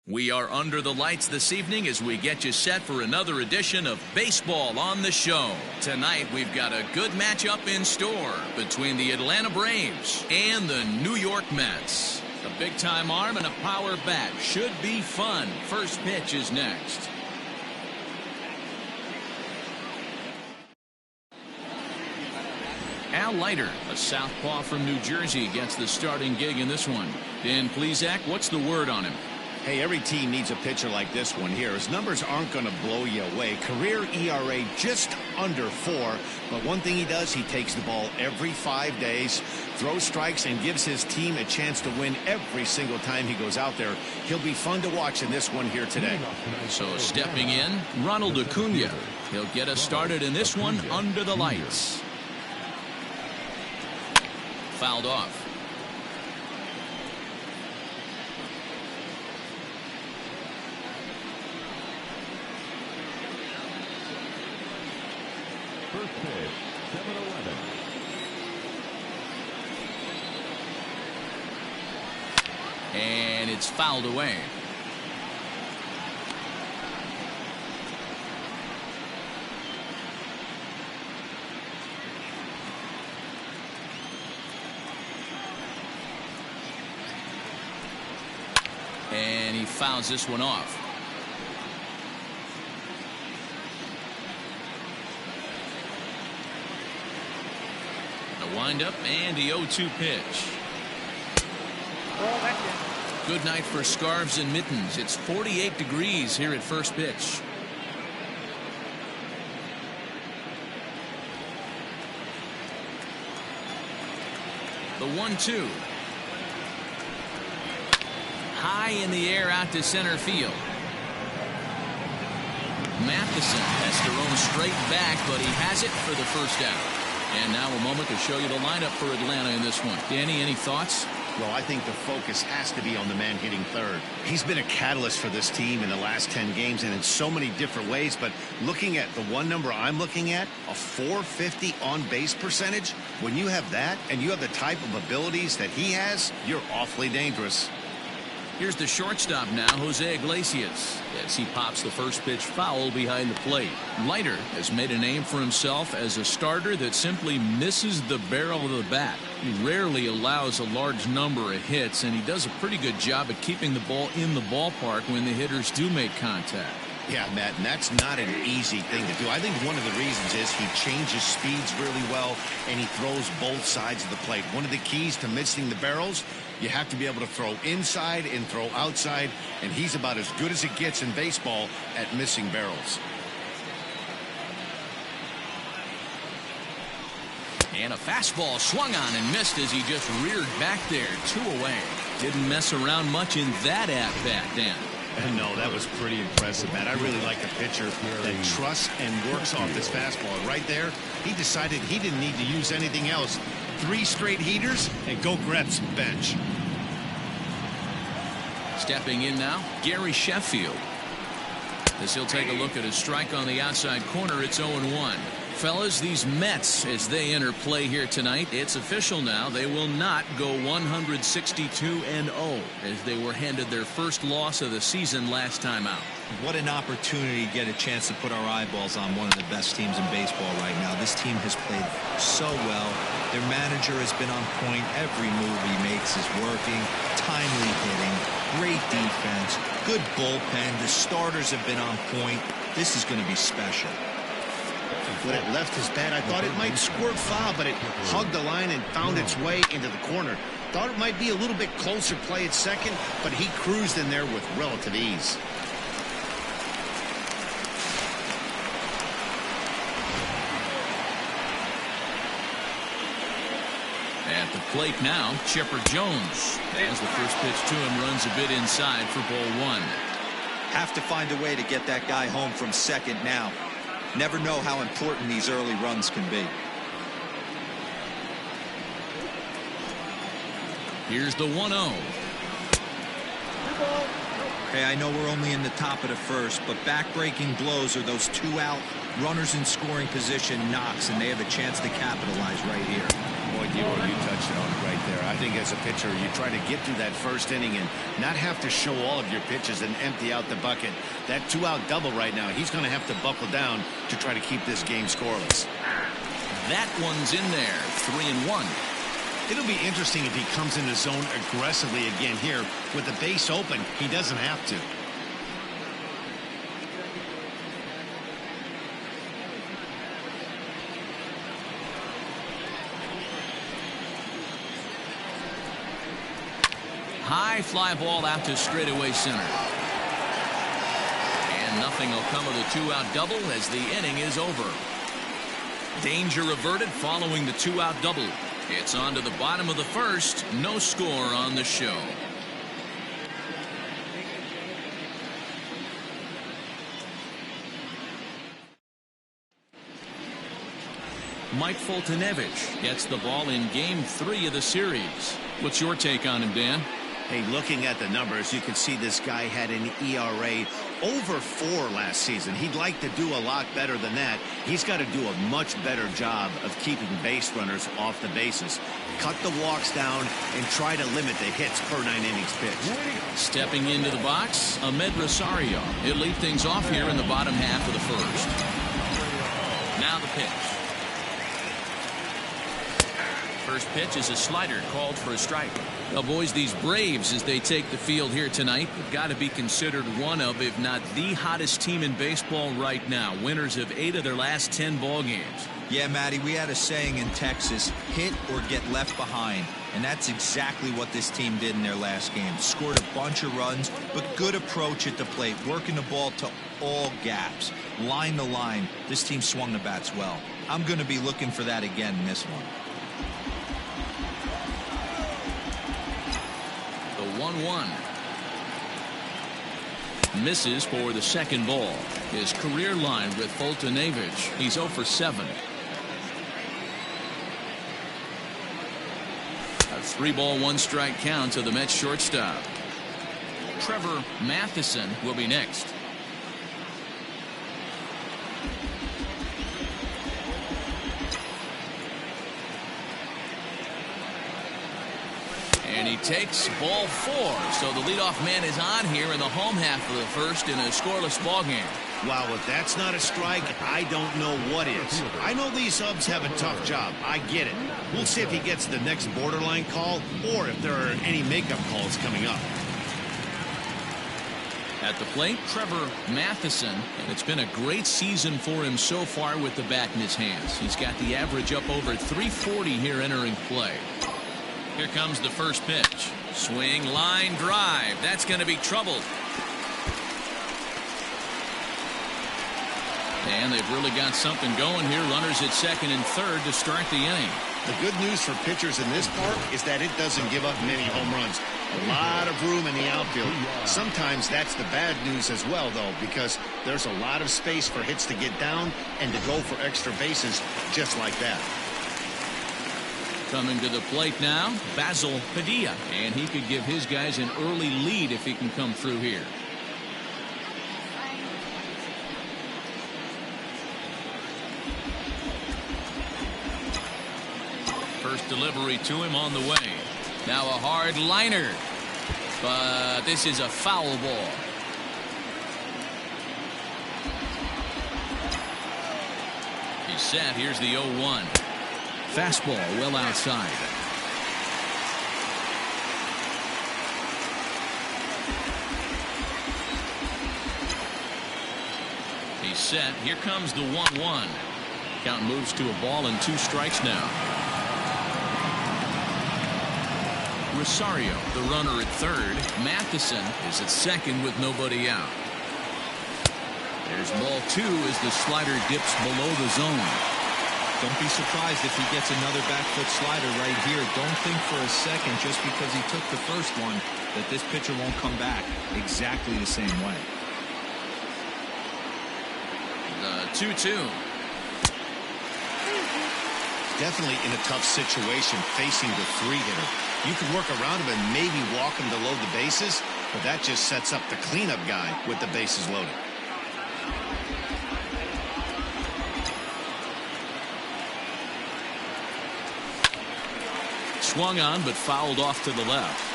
We are under the lights this evening as we get you set for another edition of Baseball on the Show. Tonight we've got a good matchup in store between the Atlanta Braves and the New York Mets. A big-time arm and a power bat should be fun. First pitch is next. Leiter, a southpaw from New Jersey, gets the starting gig in this one. Dan Plesac, what's the word on him? Hey, every team needs a pitcher like this one here. His numbers aren't going to blow you away. Career ERA just under 4. But one thing he does, he takes the ball every 5 days, throws strikes, and gives his team a chance to win every single time he goes out there. He'll be fun to watch in this one here today. So stepping in, Ronald Acuna. He'll get us started in this one under the lights. Fouled off. First pitch, 7-11. And it's fouled away. And he fouls this one off. A windup and the 0-2 pitch. Good night for scarves and mittens. It's 48 degrees here at first pitch. The 1-2. High in the air out to center field. Matheson has to roam straight back, but he has it for the first out. And now a moment to show you the lineup for Atlanta in this one. Danny, any thoughts? Well, I think the focus has to be on the man hitting third. He's been a catalyst for this team in the last 10 games and in so many different ways. But looking at the one number I'm looking at, a .450 on-base percentage, when you have that and you have the type of abilities that he has, you're awfully dangerous. Here's the shortstop now, Jose Iglesias, as he pops the first pitch foul behind the plate. Leiter has made a name for himself as a starter that simply misses the barrel of the bat. He rarely allows a large number of hits, and he does a pretty good job at keeping the ball in the ballpark when the hitters do make contact. Yeah, Matt, and that's not an easy thing to do. I think one of the reasons is he changes speeds really well, and he throws both sides of the plate. One of the keys to missing the barrels, you have to be able to throw inside and throw outside, and he's about as good as it gets in baseball at missing barrels. And a fastball swung on and missed as he just reared back there. 2 away. Didn't mess around much in that at-bat, Dan. No, that was pretty impressive, Matt. I really like a pitcher that trusts and works off this fastball. Right there, he decided he didn't need to use anything else. 3 straight heaters and go grab some bench. Stepping in now, Gary Sheffield. As he'll take a look at his strike on the outside corner, it's 0-1. Fellas, these Mets, as they enter play here tonight, it's official now. They will not go 162-0 as they were handed their first loss of the season last time out. What an opportunity to get a chance to put our eyeballs on one of the best teams in baseball right now. This team has played so well. Their manager has been on point. Every move he makes is working. Timely hitting. Great defense. Good bullpen. The starters have been on point. This is going to be special. When it left his bat, I thought it might squirt foul, but it hugged the line and found its way into the corner. Thought it might be a little bit closer play at second, but he cruised in there with relative ease. At the plate now, Chipper Jones. As the first pitch to him runs a bit inside for ball 1. Have to find a way to get that guy home from second now. Never know how important these early runs can be. Here's the 1-0. Okay, I know we're only in the top of the first, but back-breaking blows are those 2-out runners in scoring position knocks, and they have a chance to capitalize right here. Boy, you touched it on it right there. I think think as a pitcher, you try to get through that first inning and not have to show all of your pitches and empty out the bucket. That 2-out double right now, he's going to have to buckle down to try to keep this game scoreless. That one's in there. 3-1. It'll be interesting if he comes in the zone aggressively again here. With the base open, he doesn't have to. High fly ball out to straightaway center. And nothing will come of the 2-out double as the inning is over. Danger averted following the 2-out double. It's on to the bottom of the first. No score on the show. Mike Foltynewicz gets the ball in Game 3 of the series. What's your take on him, Dan? Hey, looking at the numbers, you can see this guy had an ERA over 4 last season. He'd like to do a lot better than that. He's got to do a much better job of keeping base runners off the bases. Cut the walks down and try to limit the hits per 9 innings pitched. Stepping into the box, Ahmed Rosario. He'll lead things off here in the bottom half of the first. Now the pitch. First pitch is a slider called for a strike. Well, boys, these Braves, as they take the field here tonight, have got to be considered one of, if not the hottest team in baseball right now. Winners of 8 of their last 10 ball games. Yeah, Matty, we had a saying in Texas, hit or get left behind. And that's exactly what this team did in their last game. Scored a bunch of runs, but good approach at the plate, working the ball to all gaps. Line to line, this team swung the bats well. I'm going to be looking for that again in this one. 1-1. Misses for the second ball. His career line with Foltynewicz. He's 0 for 7. A 3-ball, 1-strike count to the Mets shortstop. Trevor Matheson will be next. And he takes ball 4. So the leadoff man is on here in the home half of the first in a scoreless ball game. Wow, if that's not a strike, I don't know what is. I know these subs have a tough job. I get it. We'll see if he gets the next borderline call or if there are any makeup calls coming up. At the plate, Trevor Matheson, and it's been a great season for him so far with the bat in his hands. He's got the average up over 340 here entering play. Here comes the first pitch. Swing, line, drive. That's going to be trouble. And they've really got something going here. Runners at second and third to start the inning. The good news for pitchers in this park is that it doesn't give up many home runs. A lot of room in the outfield. Sometimes that's the bad news as well, though, because there's a lot of space for hits to get down and to go for extra bases just like that. Coming to the plate now, Basil Padilla, and he could give his guys an early lead if he can come through here. First delivery to him on the way. Now a hard liner, but this is a foul ball. He's set. Here's the 0-1. Fastball well outside. He's set. Here comes the 1-1. Count moves to a ball and 2 strikes now. Rosario, the runner at third. Matheson is at second with nobody out. There's ball 2 as the slider dips below the zone. Don't be surprised if he gets another back foot slider right here. Don't think for a second, just because he took the first one, that this pitcher won't come back exactly the same way. The 2-2. Definitely in a tough situation facing the 3-hitter. You can work around him and maybe walk him to load the bases, but that just sets up the cleanup guy with the bases loaded. swung on but fouled off to the left.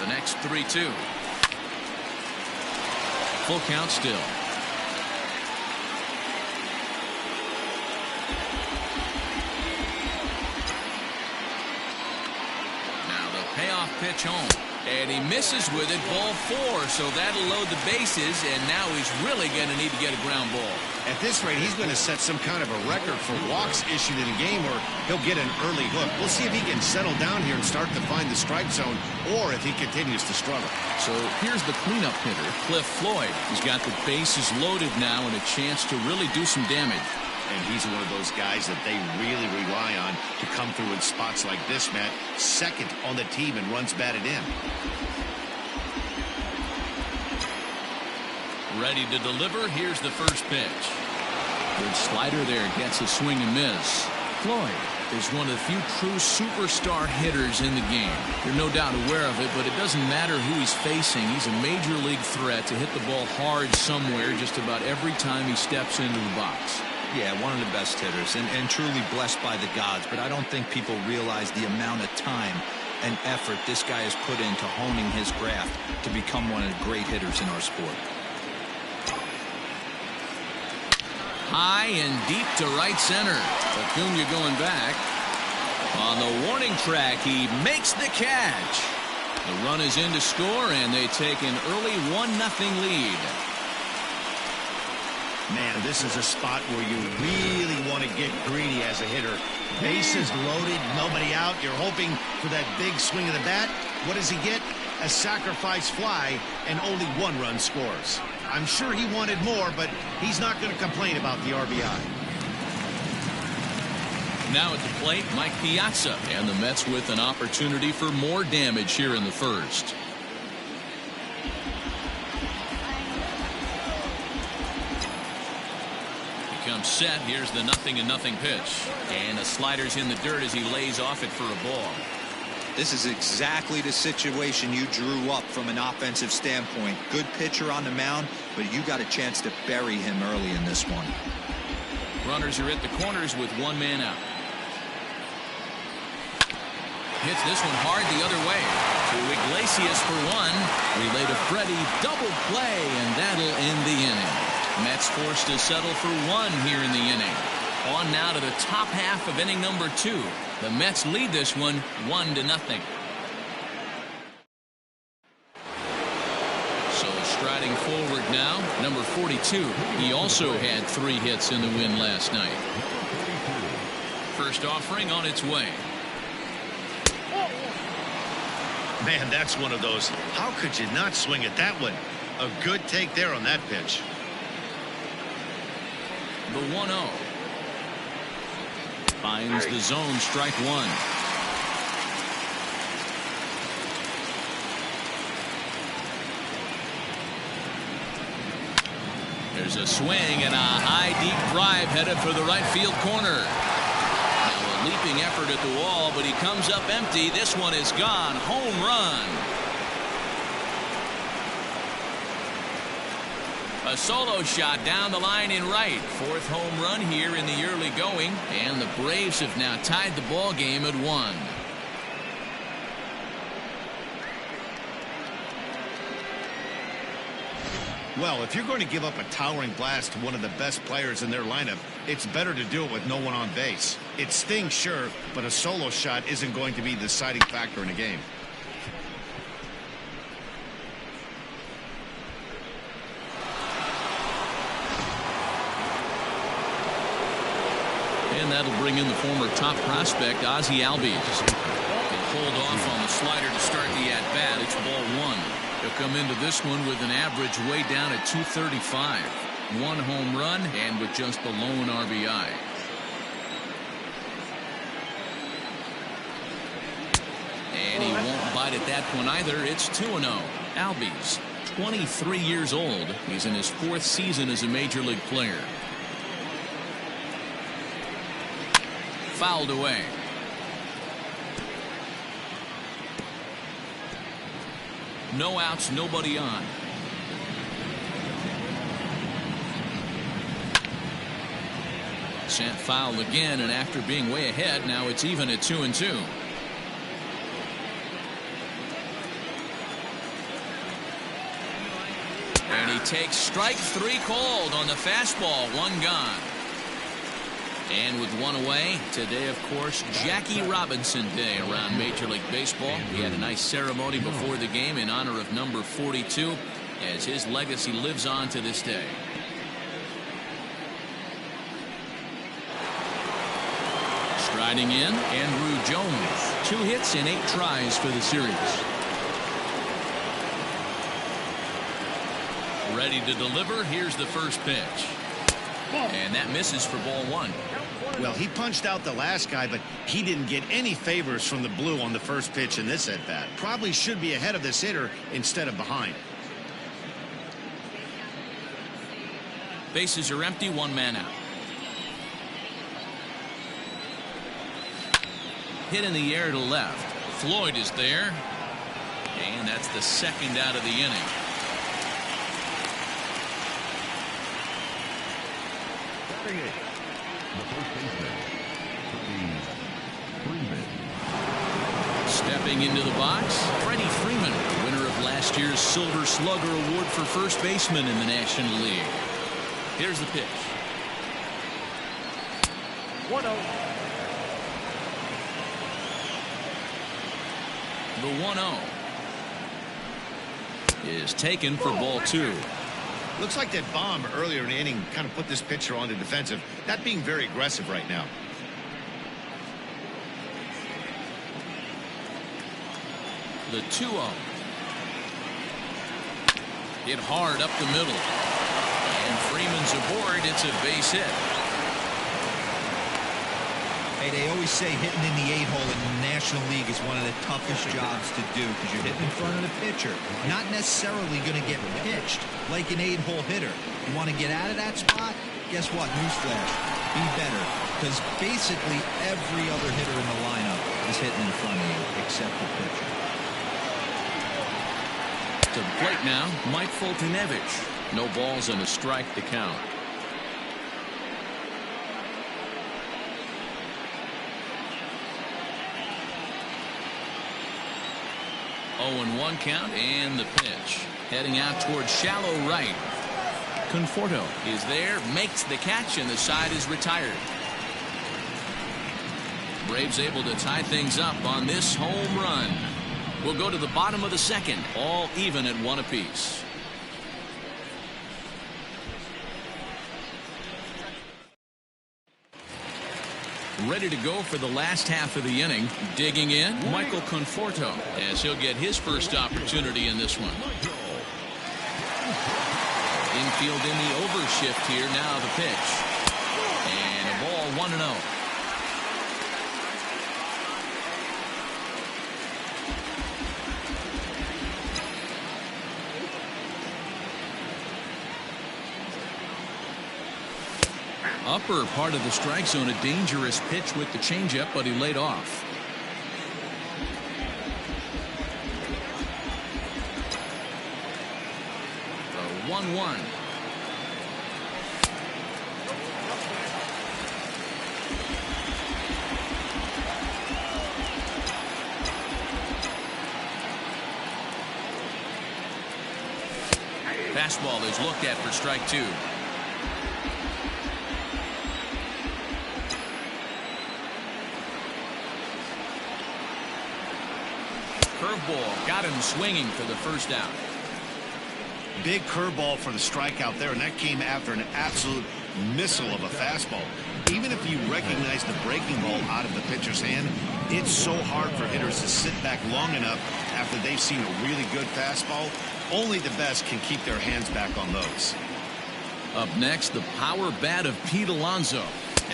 The next 3-2. Full count still. Now the payoff pitch home. And he misses with it, ball 4, so that'll load the bases, and now he's really going to need to get a ground ball. At this rate, he's going to set some kind of a record for walks issued in a game, or he'll get an early hook. We'll see if he can settle down here and start to find the strike zone, or if he continues to struggle. So here's the cleanup hitter, Cliff Floyd. He's got the bases loaded now and a chance to really do some damage. And he's one of those guys that they really rely on to come through in spots like this, Matt. Second on the team and runs batted in. Ready to deliver. Here's the first pitch. Good slider there. Gets a swing and miss. Floyd is one of the few true superstar hitters in the game. You're no doubt aware of it, but it doesn't matter who he's facing. He's a major league threat to hit the ball hard somewhere just about every time he steps into the box. Yeah, one of the best hitters and truly blessed by the gods, but I don't think people realize the amount of time and effort this guy has put into honing his craft to become one of the great hitters in our sport. High and deep to right center. Acuna going back. On the warning track, he makes the catch. The run is in to score, and they take an early 1-0 lead. Man, this is a spot where you really want to get greedy as a hitter. Bases loaded, nobody out. You're hoping for that big swing of the bat. What does he get? A sacrifice fly, and only 1 run scores. I'm sure he wanted more, but he's not going to complain about the RBI. Now at the plate, Mike Piazza, and the Mets with an opportunity for more damage here in the first. Comes set. Here's the 0-0 pitch, and the slider's in the dirt as he lays off it for a ball. This is exactly the situation you drew up from an offensive standpoint. Good pitcher on the mound, but you got a chance to bury him early in this one. Runners are at the corners with 1 man out. Hits this one hard the other way to Iglesias for 1. Relay to Freddie, double play, and that'll end the inning. Mets forced to settle for 1 here in the inning. On now to the top half of inning number 2. The Mets lead this one 1-0. So striding forward now, number 42. He also had 3 hits in the win last night. First offering on its way. Man, that's one of those. How could you not swing at that one? A good take there on that pitch. The 1-0. Finds the zone, strike 1. There's a swing and a high deep drive headed for the right field corner. Now a leaping effort at the wall, but he comes up empty. This one is gone. Home run. A solo shot down the line in right. 4th home run here in the early going, and the Braves have now tied the ball game at 1. Well, if you're going to give up a towering blast to one of the best players in their lineup, it's better to do it with no one on base. It stings, sure, but a solo shot isn't going to be the deciding factor in a game. And that'll bring in the former top prospect, Ozzie Albies. He'll hold off on the slider to start the at-bat. It's ball 1. He'll come into this one with an average way down at 235. 1 home run and with just the lone RBI. And he won't bite at that one either. It's 2-0. Albies, 23 years old. He's in his 4th season as a major league player. Fouled away. No outs, nobody on. Sent foul again, and after being way ahead, now it's even at 2-2. And he takes strike 3 called on the fastball. 1 gone. And with 1 away, today, of course, Jackie Robinson Day around Major League Baseball. He had a nice ceremony before the game in honor of number 42, as his legacy lives on to this day. Striding in, Andrew Jones. 2 hits in 8 tries for the series. Ready to deliver. Here's the first pitch. And that misses for ball 1. Well, he punched out the last guy, but he didn't get any favors from the blue on the first pitch in this at-bat. Probably should be ahead of this hitter instead of behind. Bases are empty, 1 man out. Hit in the air to left. Floyd is there. And that's the 2nd out of the inning. Stepping into the box, Freddie Freeman, winner of last year's Silver Slugger Award for first baseman in the National League. Here's the pitch. 1-0. The 1-0 is taken for ball 2. Looks like that bomb earlier in the inning kind of put this pitcher on the defensive, not being very aggressive right now. The 2-0. Hit hard up the middle. And Freeman's aboard. It's a base hit. Hey, they always say hitting in the 8-hole in the National League is one of the toughest jobs to do because you're hitting in front of the pitcher. Not necessarily going to get pitched like an 8-hole hitter. You want to get out of that spot? Guess what? Newsflash. Be better. Because basically every other hitter in the lineup is hitting in front of you except the pitcher. To the plate now, Mike Foltynewicz. No balls and a strike to count. 0-1 count, and the pitch. Heading out towards shallow right. Conforto is there, makes the catch, and the side is retired. Braves able to tie things up on this home run. We'll go to the bottom of the 2nd, all even at 1 apiece. Ready to go for the last half of the inning. Digging in, Michael Conforto, as he'll get his first opportunity in this one. Infield in the overshift here. Now the pitch. And a ball 1-0. Upper part of the strike zone, a dangerous pitch with the changeup, but he laid off. The 1-1. Fastball is looked at for strike 2. Curveball got him swinging for the first out. Big curveball for the strikeout there, and that came after an absolute missile of a fastball. Even if you recognize the breaking ball out of the pitcher's hand, it's so hard for hitters to sit back long enough after they've seen a really good fastball. Only the best can keep their hands back on those. Up next, the power bat of Pete Alonso,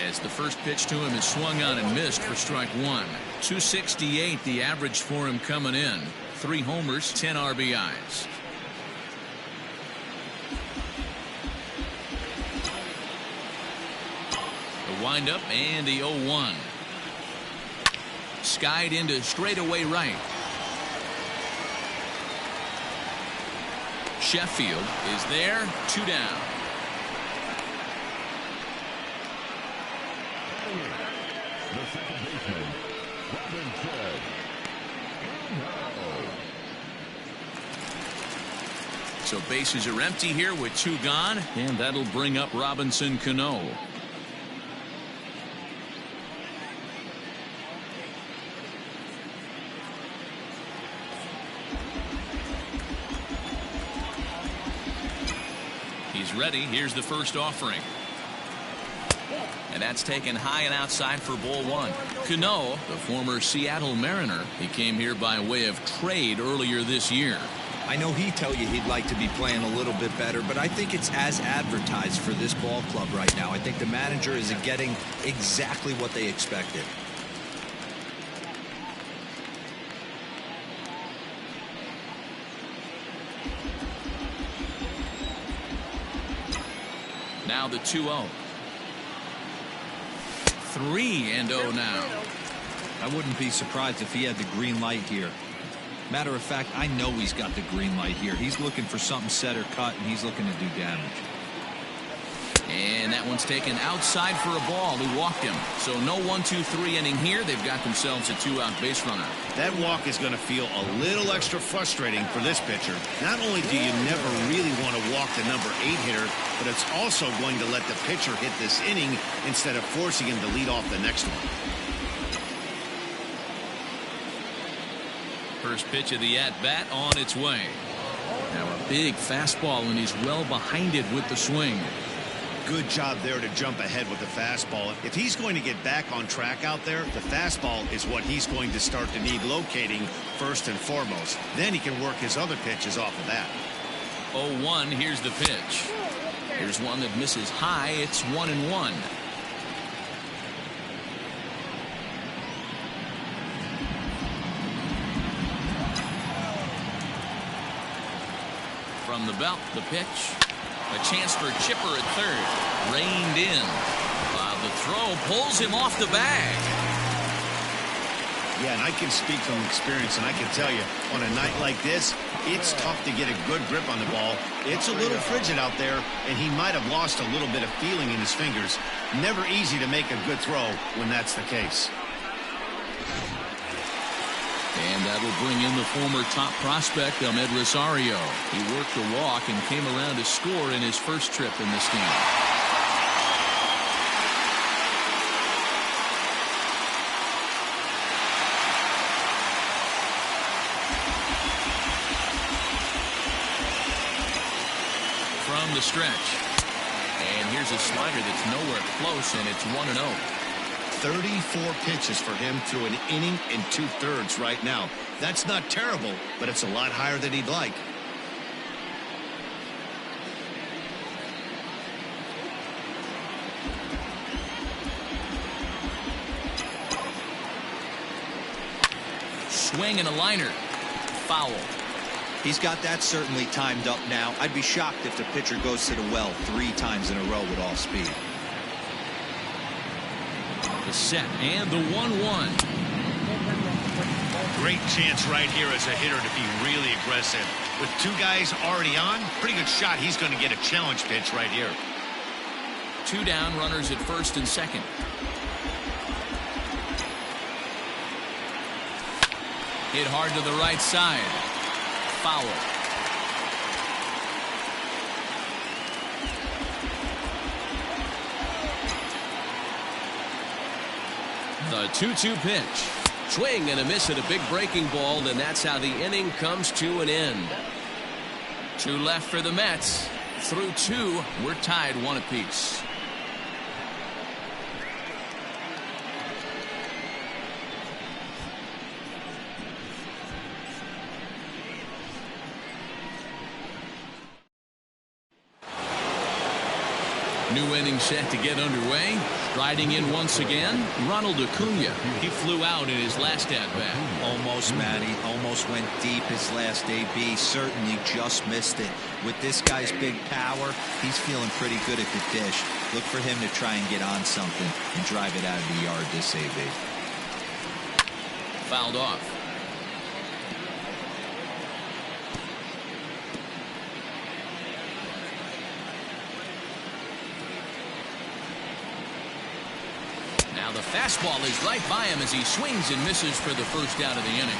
as the first pitch to him is swung on and missed for strike 1. 268 the average for him coming in. 3 homers, 10 RBIs. The windup and the 0-1. Skied into straightaway right. Sheffield is there, 2 down. the second baseman, Robinson. So bases are empty here with 2 gone, and that'll bring up Robinson Cano. He's ready. Here's the first offering. And that's taken high and outside for ball 1. Cano, the former Seattle Mariner, he came here by way of trade earlier this year. I know he'd tell you he'd like to be playing a little bit better, but I think it's as advertised for this ball club right now. I think the manager is getting exactly what they expected. Now the 2-0. 3-0 now. I wouldn't be surprised if he had the green light here. Matter of fact, I know he's got the green light here. He's looking for something set or cut, and he's looking to do damage. And that one's taken outside for a ball. He walked him. So no 1-2-3 inning here. They've got themselves a 2-out base runner. That walk is going to feel a little extra frustrating for this pitcher. Not only do you never really want to walk the number 8 hitter, but it's also going to let the pitcher hit this inning instead of forcing him to lead off the next one. First pitch of the at-bat on its way. Now a big fastball, and he's well behind it with the swing. Good job there to jump ahead with the fastball. If he's going to get back on track out there, the fastball is what he's going to start to need locating first and foremost. Then he can work his other pitches off of that. 0-1, here's the pitch. Here's one that misses high. It's 1-1. From the belt, the pitch. A chance for a chipper at third. Reined in. The throw pulls him off the bag. Yeah, and I can speak from experience, and I can tell you, on a night like this, it's tough to get a good grip on the ball. It's a little frigid out there, and he might have lost a little bit of feeling in his fingers. Never easy to make a good throw when that's the case. And that'll bring in the former top prospect, Ahmed Rosario. He worked a walk and came around to score in his first trip in this game. From the stretch. And here's a slider that's nowhere close, and it's 1-0. 34 pitches for him through an inning and 2/3 right now. That's not terrible, but it's a lot higher than he'd like. Swing and a liner. Foul. He's got that certainly timed up now. I'd be shocked if the pitcher goes to the well 3 times in a row with all speed. The set and the 1-1. Great chance right here as a hitter to be really aggressive. With 2 guys already on, pretty good shot. He's going to get a challenge pitch right here. 2 down, runners at first and second. Hit hard to the right side. Foul. The 2-2 pitch. Swing and a miss at a big breaking ball, and that's how the inning comes to an end. 2 left for the Mets. Through 2, we're tied 1 apiece. New inning set to get underway. Striding in once again, Ronald Acuna. He flew out in his last at-bat. Almost, Matty. Almost went deep his last AB. Certainly just missed it. With this guy's big power, he's feeling pretty good at the dish. Look for him to try and get on something and drive it out of the yard this AB. Fouled off. Now Now the fastball is right by him as he swings and misses for the first out of the inning.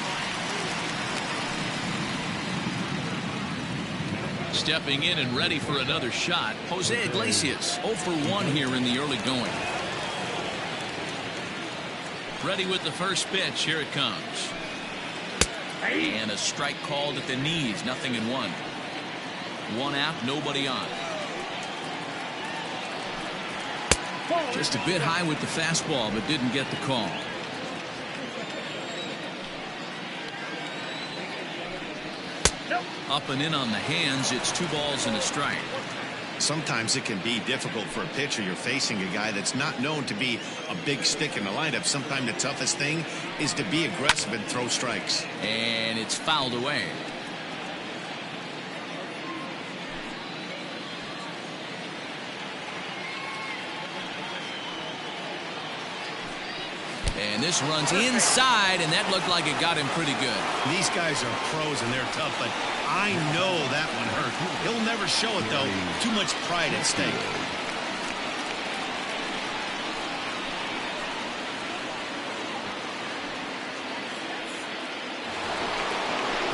Stepping in and ready for another shot, Jose Iglesias, 0 for 1 here in the early going. Ready with the first pitch. Here it comes. And a strike called at the knees. 0-1. One out, nobody on. Just a bit high with the fastball, but didn't get the call. Up and in on the hands. It's 2 balls and a strike. Sometimes it can be difficult for a pitcher. You're facing a guy that's not known to be a big stick in the lineup. Sometimes the toughest thing is to be aggressive and throw strikes. And it's fouled away. And this runs inside, and that looked like it got him pretty good. These guys are pros and they're tough, but I know that one hurt. He'll never show it, though. Too much pride at stake.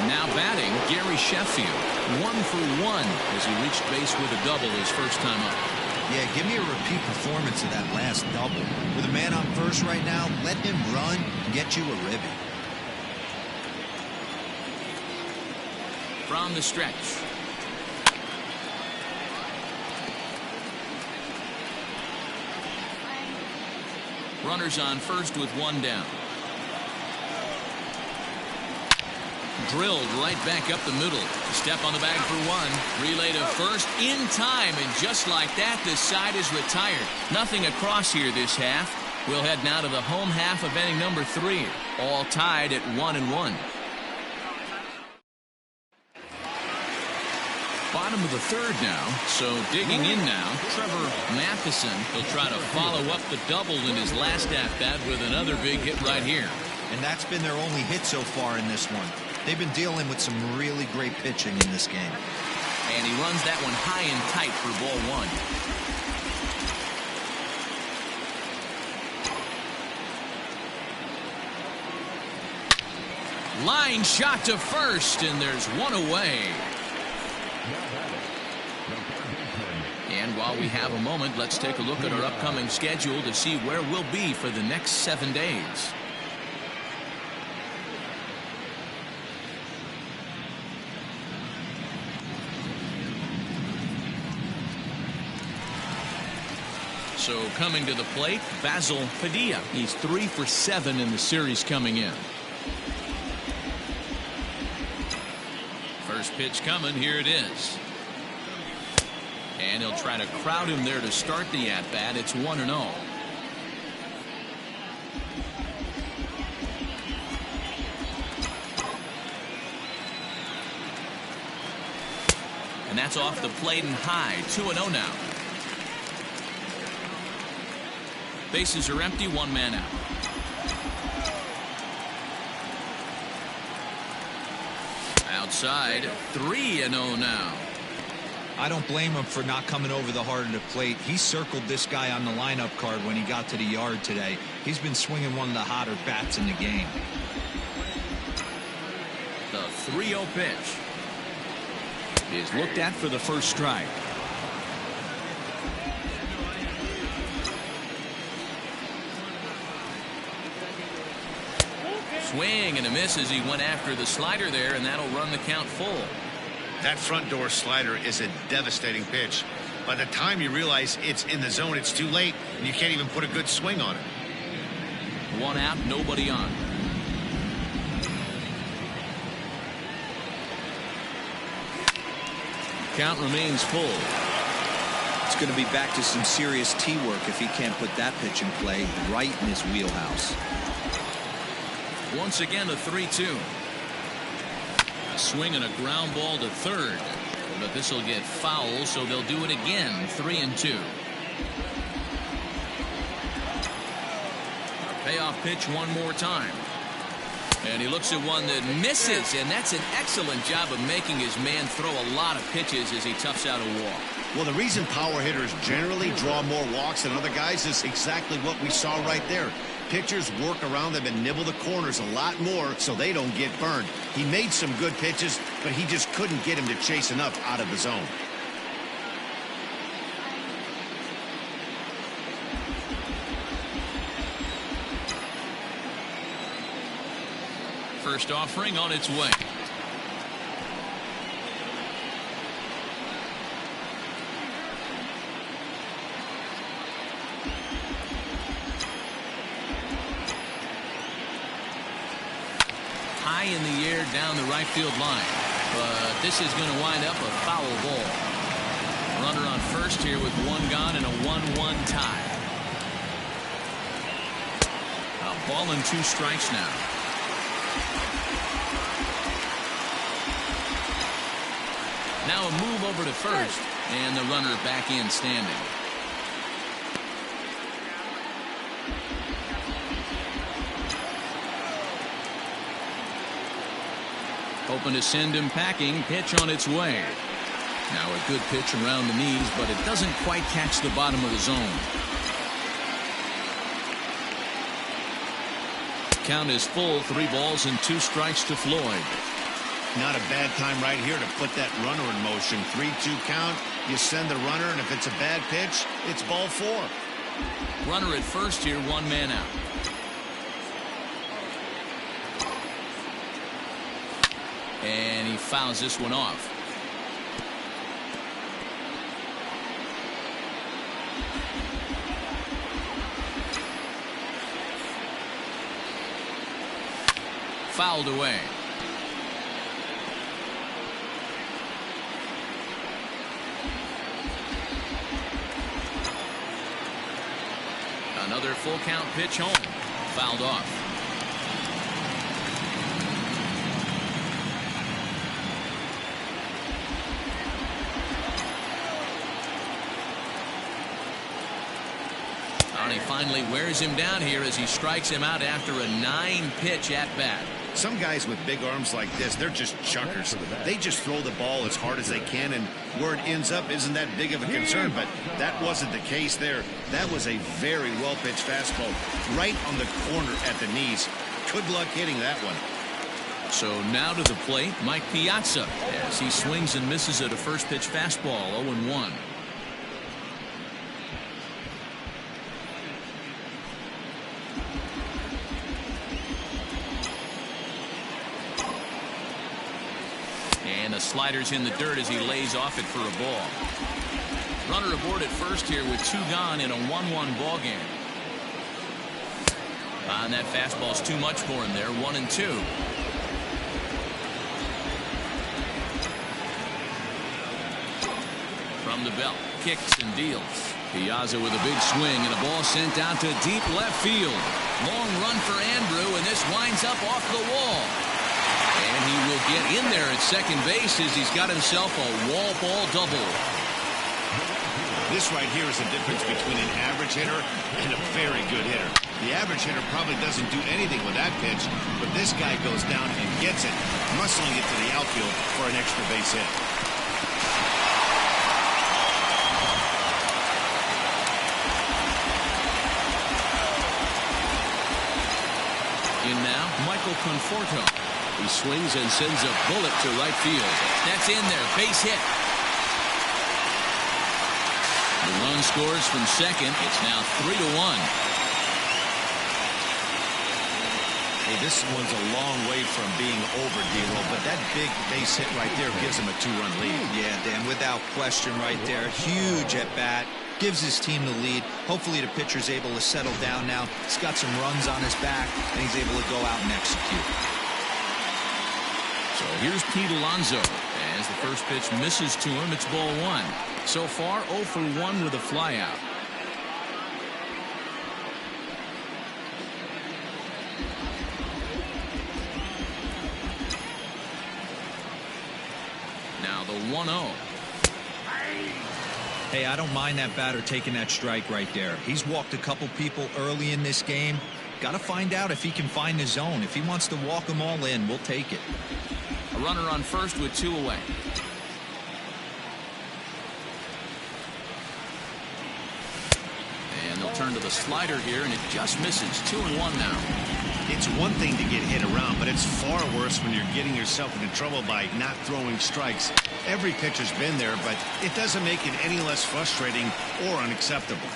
Now batting, Gary Sheffield. 1 for 1 as he reached base with a double his first time up. Yeah, give me a repeat performance of that last double. With a man on first right now, let him run and get you a ribby. From the stretch. Runners on first with 1 down. Drilled right back up the middle. Step on the bag for 1. Relay to first in time, and just like that, this side is retired. Nothing across here this half. We'll head now to the home half of inning number 3. All tied at 1-1. Bottom of the third now, so digging in now, Trevor Matheson. He'll try to follow up the double in his last at-bat with another big hit right here. And that's been their only hit so far in this one. They've been dealing with some really great pitching in this game. And he runs that one high and tight for ball 1. Line shot to first, and there's 1 away. And while we have a moment, let's take a look at our upcoming schedule to see where we'll be for the next 7 days. So coming to the plate, Basil Padilla. He's 3 for 7 in the series coming in. First pitch coming. Here it is. And he'll try to crowd him there to start the at-bat. It's 1-0. And that's off the plate and high. 2-0 now. Bases are empty, 1 man out. Outside, 3-0 now. I don't blame him for not coming over the heart of the plate. He circled this guy on the lineup card when he got to the yard today. He's been swinging one of the hotter bats in the game. The 3-0 pitch is looked at for the first strike. Swing and a miss as he went after the slider there, and that'll run the count full. That front door slider is a devastating pitch. By the time you realize it's in the zone, it's too late, and you can't even put a good swing on it. 1 out, nobody on. Count remains full. It's going to be back to some serious tee work if he can't put that pitch in play right in his wheelhouse. Once again, a 3-2. A swing and a ground ball to third. But this will get foul, so they'll do it again. 3-2. Payoff pitch one more time. And he looks at one that misses, and that's an excellent job of making his man throw a lot of pitches as he toughs out a walk. Well, the reason power hitters generally draw more walks than other guys is exactly what we saw right there. Pitchers work around them and nibble the corners a lot more so they don't get burned. He made some good pitches, but he just couldn't get him to chase enough out of the zone. First offering on its way. High in the air down the right field line, but this is going to wind up a foul ball. Runner on first here with one gone and a 1-1 tie. A ball and 2 strikes now. Now a move over to first, and the runner back in standing. Hoping to send him packing. Pitch on its way. Now a good pitch around the knees, but it doesn't quite catch the bottom of the zone. Count is full. 3 balls and 2 strikes to Floyd. Not a bad time right here to put that runner in motion. 3-2 count. You send the runner, and if it's a bad pitch, it's ball 4. Runner at first here, 1 man out. And he fouls this one off. Fouled away. Another full count pitch home. Fouled off. And he finally wears him down here as he strikes him out after a 9-pitch at bat. Some guys with big arms like this, they're just chuckers. They just throw the ball as hard as they can, and where it ends up isn't that big of a concern, but that wasn't the case there. That was a very well-pitched fastball right on the corner at the knees. Good luck hitting that one. So now to the plate, Mike Piazza, as he swings and misses at a first-pitch fastball, 0-1. And the slider's in the dirt as he lays off it for a ball. Runner aboard at first here with 2 gone in a 1-1 ball game. And that fastball's too much for him there. 1-2. From the belt, kicks and deals. Piazza with a big swing and a ball sent out to deep left field. Long run for Andrew, and this winds up off the wall. And he will get in there at second base as he's got himself a wall ball double. This right here is the difference between an average hitter and a very good hitter. The average hitter probably doesn't do anything with that pitch, but this guy goes down and gets it, muscling it to the outfield for an extra base hit. In now, Michael Conforto. He swings and sends a bullet to right field. That's in there. Base hit. The run scores from second. It's now 3-1. Hey, this one's a long way from being over, D-Roll, but that big base hit right there gives him a 2-run lead. Yeah, Dan, without question right there. Huge at bat. Gives his team the lead. Hopefully the pitcher's able to settle down now. He's got some runs on his back, and he's able to go out and execute. So here's Pete Alonso. As the first pitch misses to him, it's ball 1. So far, 0 for 1 with a flyout. Now the 1-0. Hey, I don't mind that batter taking that strike right there. He's walked a couple people early in this game. Got to find out if he can find the zone. If he wants to walk them all in, we'll take it. A runner on first with 2 away. And they'll turn to the slider here, and it just misses. 2-1 now. It's one thing to get hit around, but it's far worse when you're getting yourself into trouble by not throwing strikes. Every pitcher's been there, but it doesn't make it any less frustrating or unacceptable.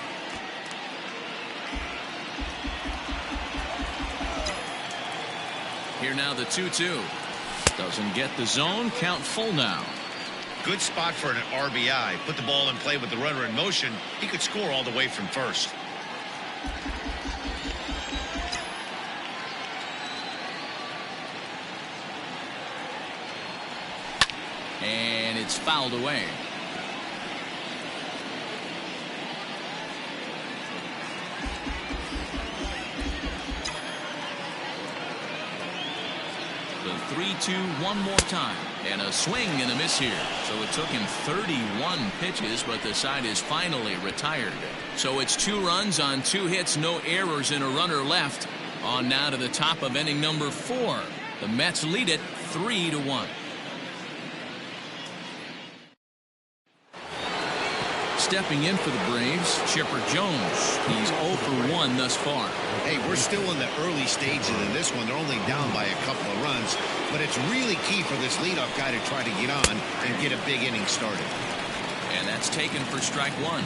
Here now the 2-2. Doesn't get the zone. Count full now. Good spot for an RBI. Put the ball in play with the runner in motion. He could score all the way from first. And it's fouled away. The 3-2 one more time. And a swing and a miss here. So it took him 31 pitches, but the side is finally retired. So it's 2 runs on 2 hits, no errors, and a runner left. On now to the top of inning number 4. The Mets lead it 3-1. Stepping in for the Braves, Chipper Jones. He's 0 for 1 thus far. Hey, we're still in the early stages of this one. They're only down by a couple of runs, but it's really key for this leadoff guy to try to get on and get a big inning started. And that's taken for strike 1.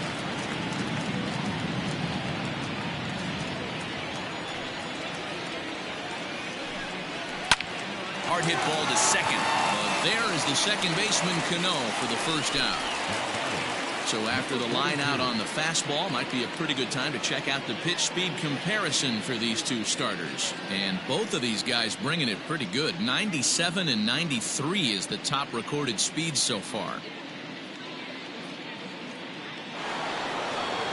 Hard hit ball to second. But there is the second baseman Cano for the first out. So after the line out on the fastball, might be a pretty good time to check out the pitch speed comparison for these two starters. And both of these guys bringing it pretty good. 97 and 93 is the top recorded speed so far.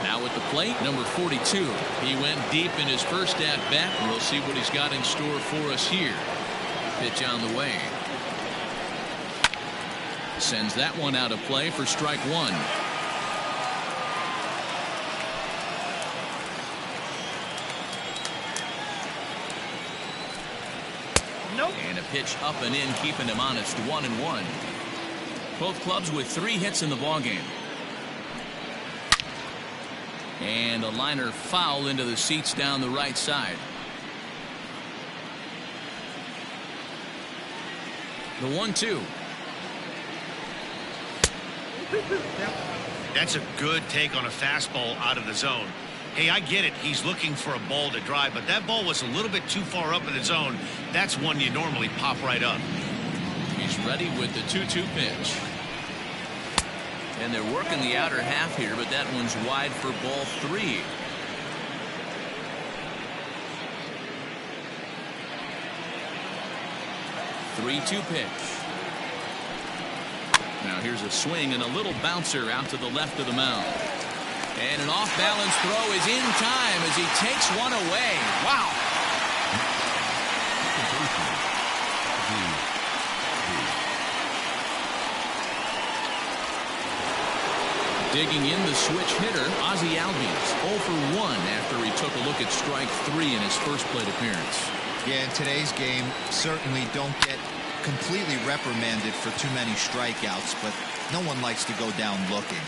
Now at the plate, number 42. He went deep in his first at bat. We'll see what he's got in store for us here. Pitch on the way. Sends that one out of play for strike 1. And a pitch up and in, keeping him honest. 1-1. Both clubs with 3 hits in the ballgame. And a liner foul into the seats down the right side. The 1-2. That's a good take on a fastball out of the zone. Hey, I get it. He's looking for a ball to drive, but that ball was a little bit too far up in the zone. That's one you normally pop right up. He's ready with the 2-2 pitch. And they're working the outer half here, but that one's wide for ball 3. (3-2) pitch. Now here's a swing and a little bouncer out to the left of the mound. And an off-balance throw is in time as he takes one away. Wow. Digging in the switch hitter, Ozzie Albies, 0 for 1 after he took a look at strike 3 in his first plate appearance. Yeah, in today's game, certainly don't get completely reprimanded for too many strikeouts, but no one likes to go down looking.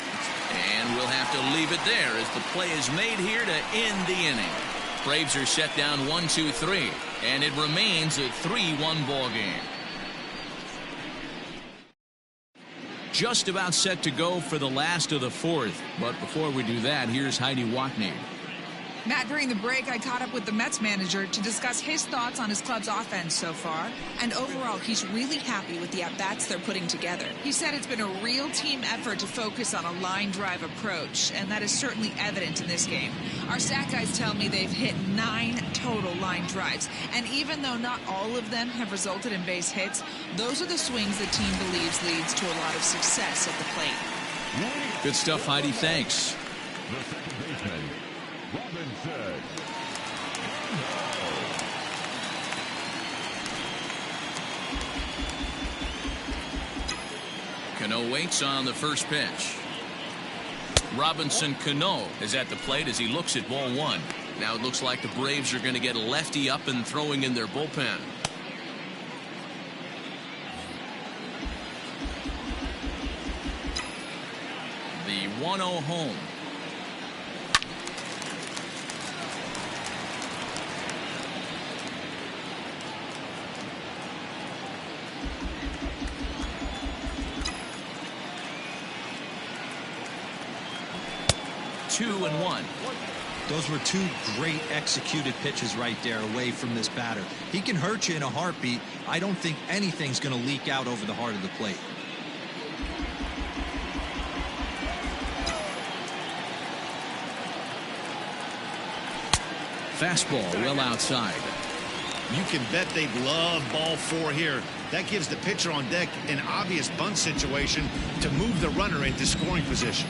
And we'll have to leave it there as the play is made here to end the inning. Braves are set down 1-2-3, and it remains a 3-1 ball game. Just about set to go for the last of the 4th, but before we do that, here's Heidi Watney. Matt, during the break, I caught up with the Mets manager to discuss his thoughts on his club's offense so far. And overall, he's really happy with the at-bats they're putting together. He said it's been a real team effort to focus on a line drive approach, and that is certainly evident in this game. Our stat guys tell me they've hit 9 total line drives. And even though not all of them have resulted in base hits, those are the swings the team believes leads to a lot of success at the plate. Good stuff, Heidi. Thanks. The second baseman, Robinson. Cano waits on the first pitch. Robinson Cano is at the plate as he looks at ball 1. Now it looks like the Braves are going to get a lefty up and throwing in their bullpen. The 1-0 home. 2-1. Those were two great executed pitches right there away from this batter. He can hurt you in a heartbeat. I don't think anything's going to leak out over the heart of the plate. Fastball well outside. You can bet they love ball 4 here. That gives the pitcher on deck an obvious bunt situation to move the runner into scoring position.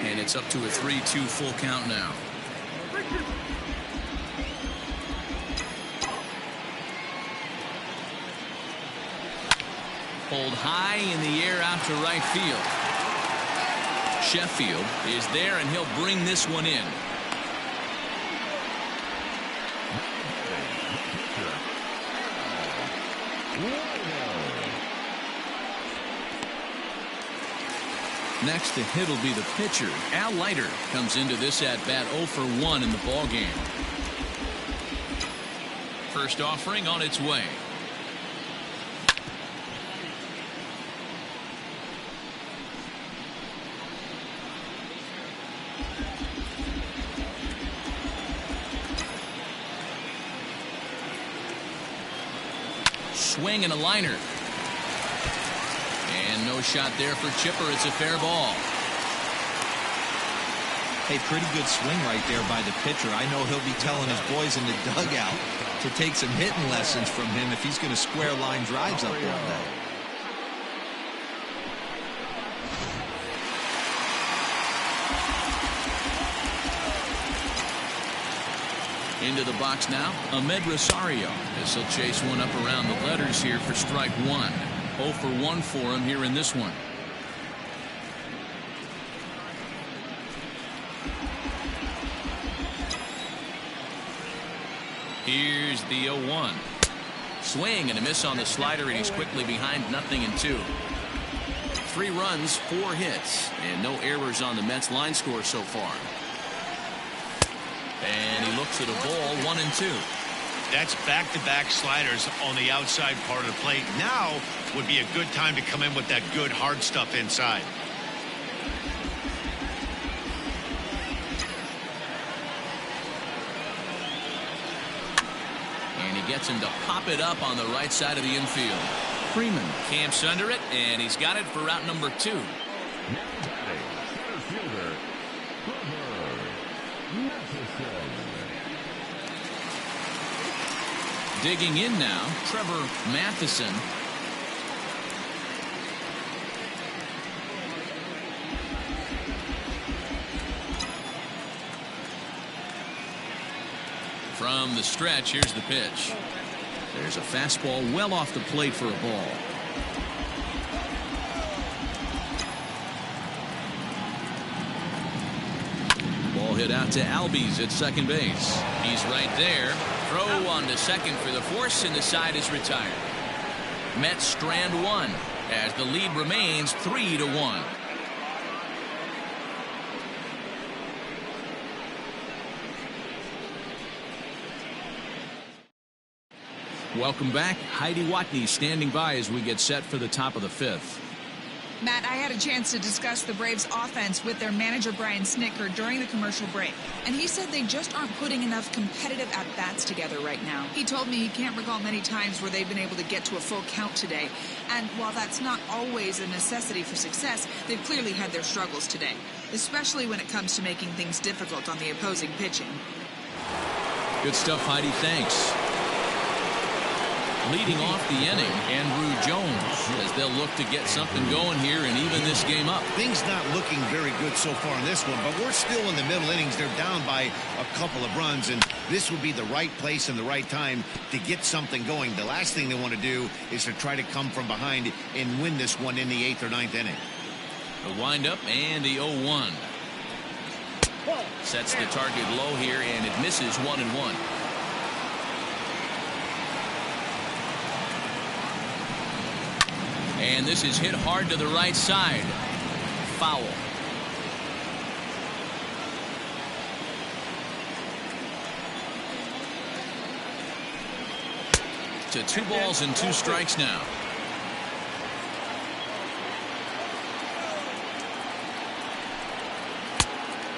And it's up to a 3-2 full count now. Pulled high in the air out to right field. Sheffield is there, and he'll bring this one in. Next to hit will be the pitcher. Leiter comes into this at-bat 0 for 1 in the ballgame. First offering on its way. Swing and a liner. And no shot there for Chipper. It's a fair ball. Hey, pretty good swing right there by the pitcher. I know he'll be telling his boys in the dugout to take some hitting lessons from him if he's going to square line drives up all day. Into the box now, Ahmed Rosario. This will chase one up around the letters here for strike 1. 0 for 1 for him here in this one. Here's the 0-1. Swing and a miss on the slider, and he's quickly behind 0-2. 3 runs, 4 hits, and no errors on the Mets line score so far. And he looks at a ball, 1-2. That's back-to-back sliders on the outside part of the plate. Now would be a good time to come in with that good hard stuff inside. And he gets him to pop it up on the right side of the infield. Freeman camps under it, and he's got it for route number 2. Digging in now, Trevor Matheson. From the stretch, here's the pitch. There's a fastball well off the plate for a ball. Ball hit out to Albies at second base. He's right there. Throw on to second for the force, and the side is retired. Mets strand 1 as the lead remains 3-1. Welcome back. Heidi Watney standing by as we get set for the top of the 5th. Matt, I had a chance to discuss the Braves offense with their manager Brian Snitker during the commercial break, and he said they just aren't putting enough competitive at-bats together right now. He told me he can't recall many times where they've been able to get to a full count today, and while that's not always a necessity for success, they've clearly had their struggles today, especially when it comes to making things difficult on the opposing pitching. Good stuff, Heidi. Thanks. Leading off the inning, Andrew Jones, as they'll look to get something going here and even this game up. Things not looking very good so far in this one, but we're still in the middle innings. They're down by a couple of runs, and this would be the right place and the right time to get something going. The last thing they want to do is to try to come from behind and win this one in the 8th or 9th inning. The windup and the 0-1. Sets the target low here, and it misses 1-1. And this is hit hard to the right side. Foul. To 2 balls and 2 strikes now.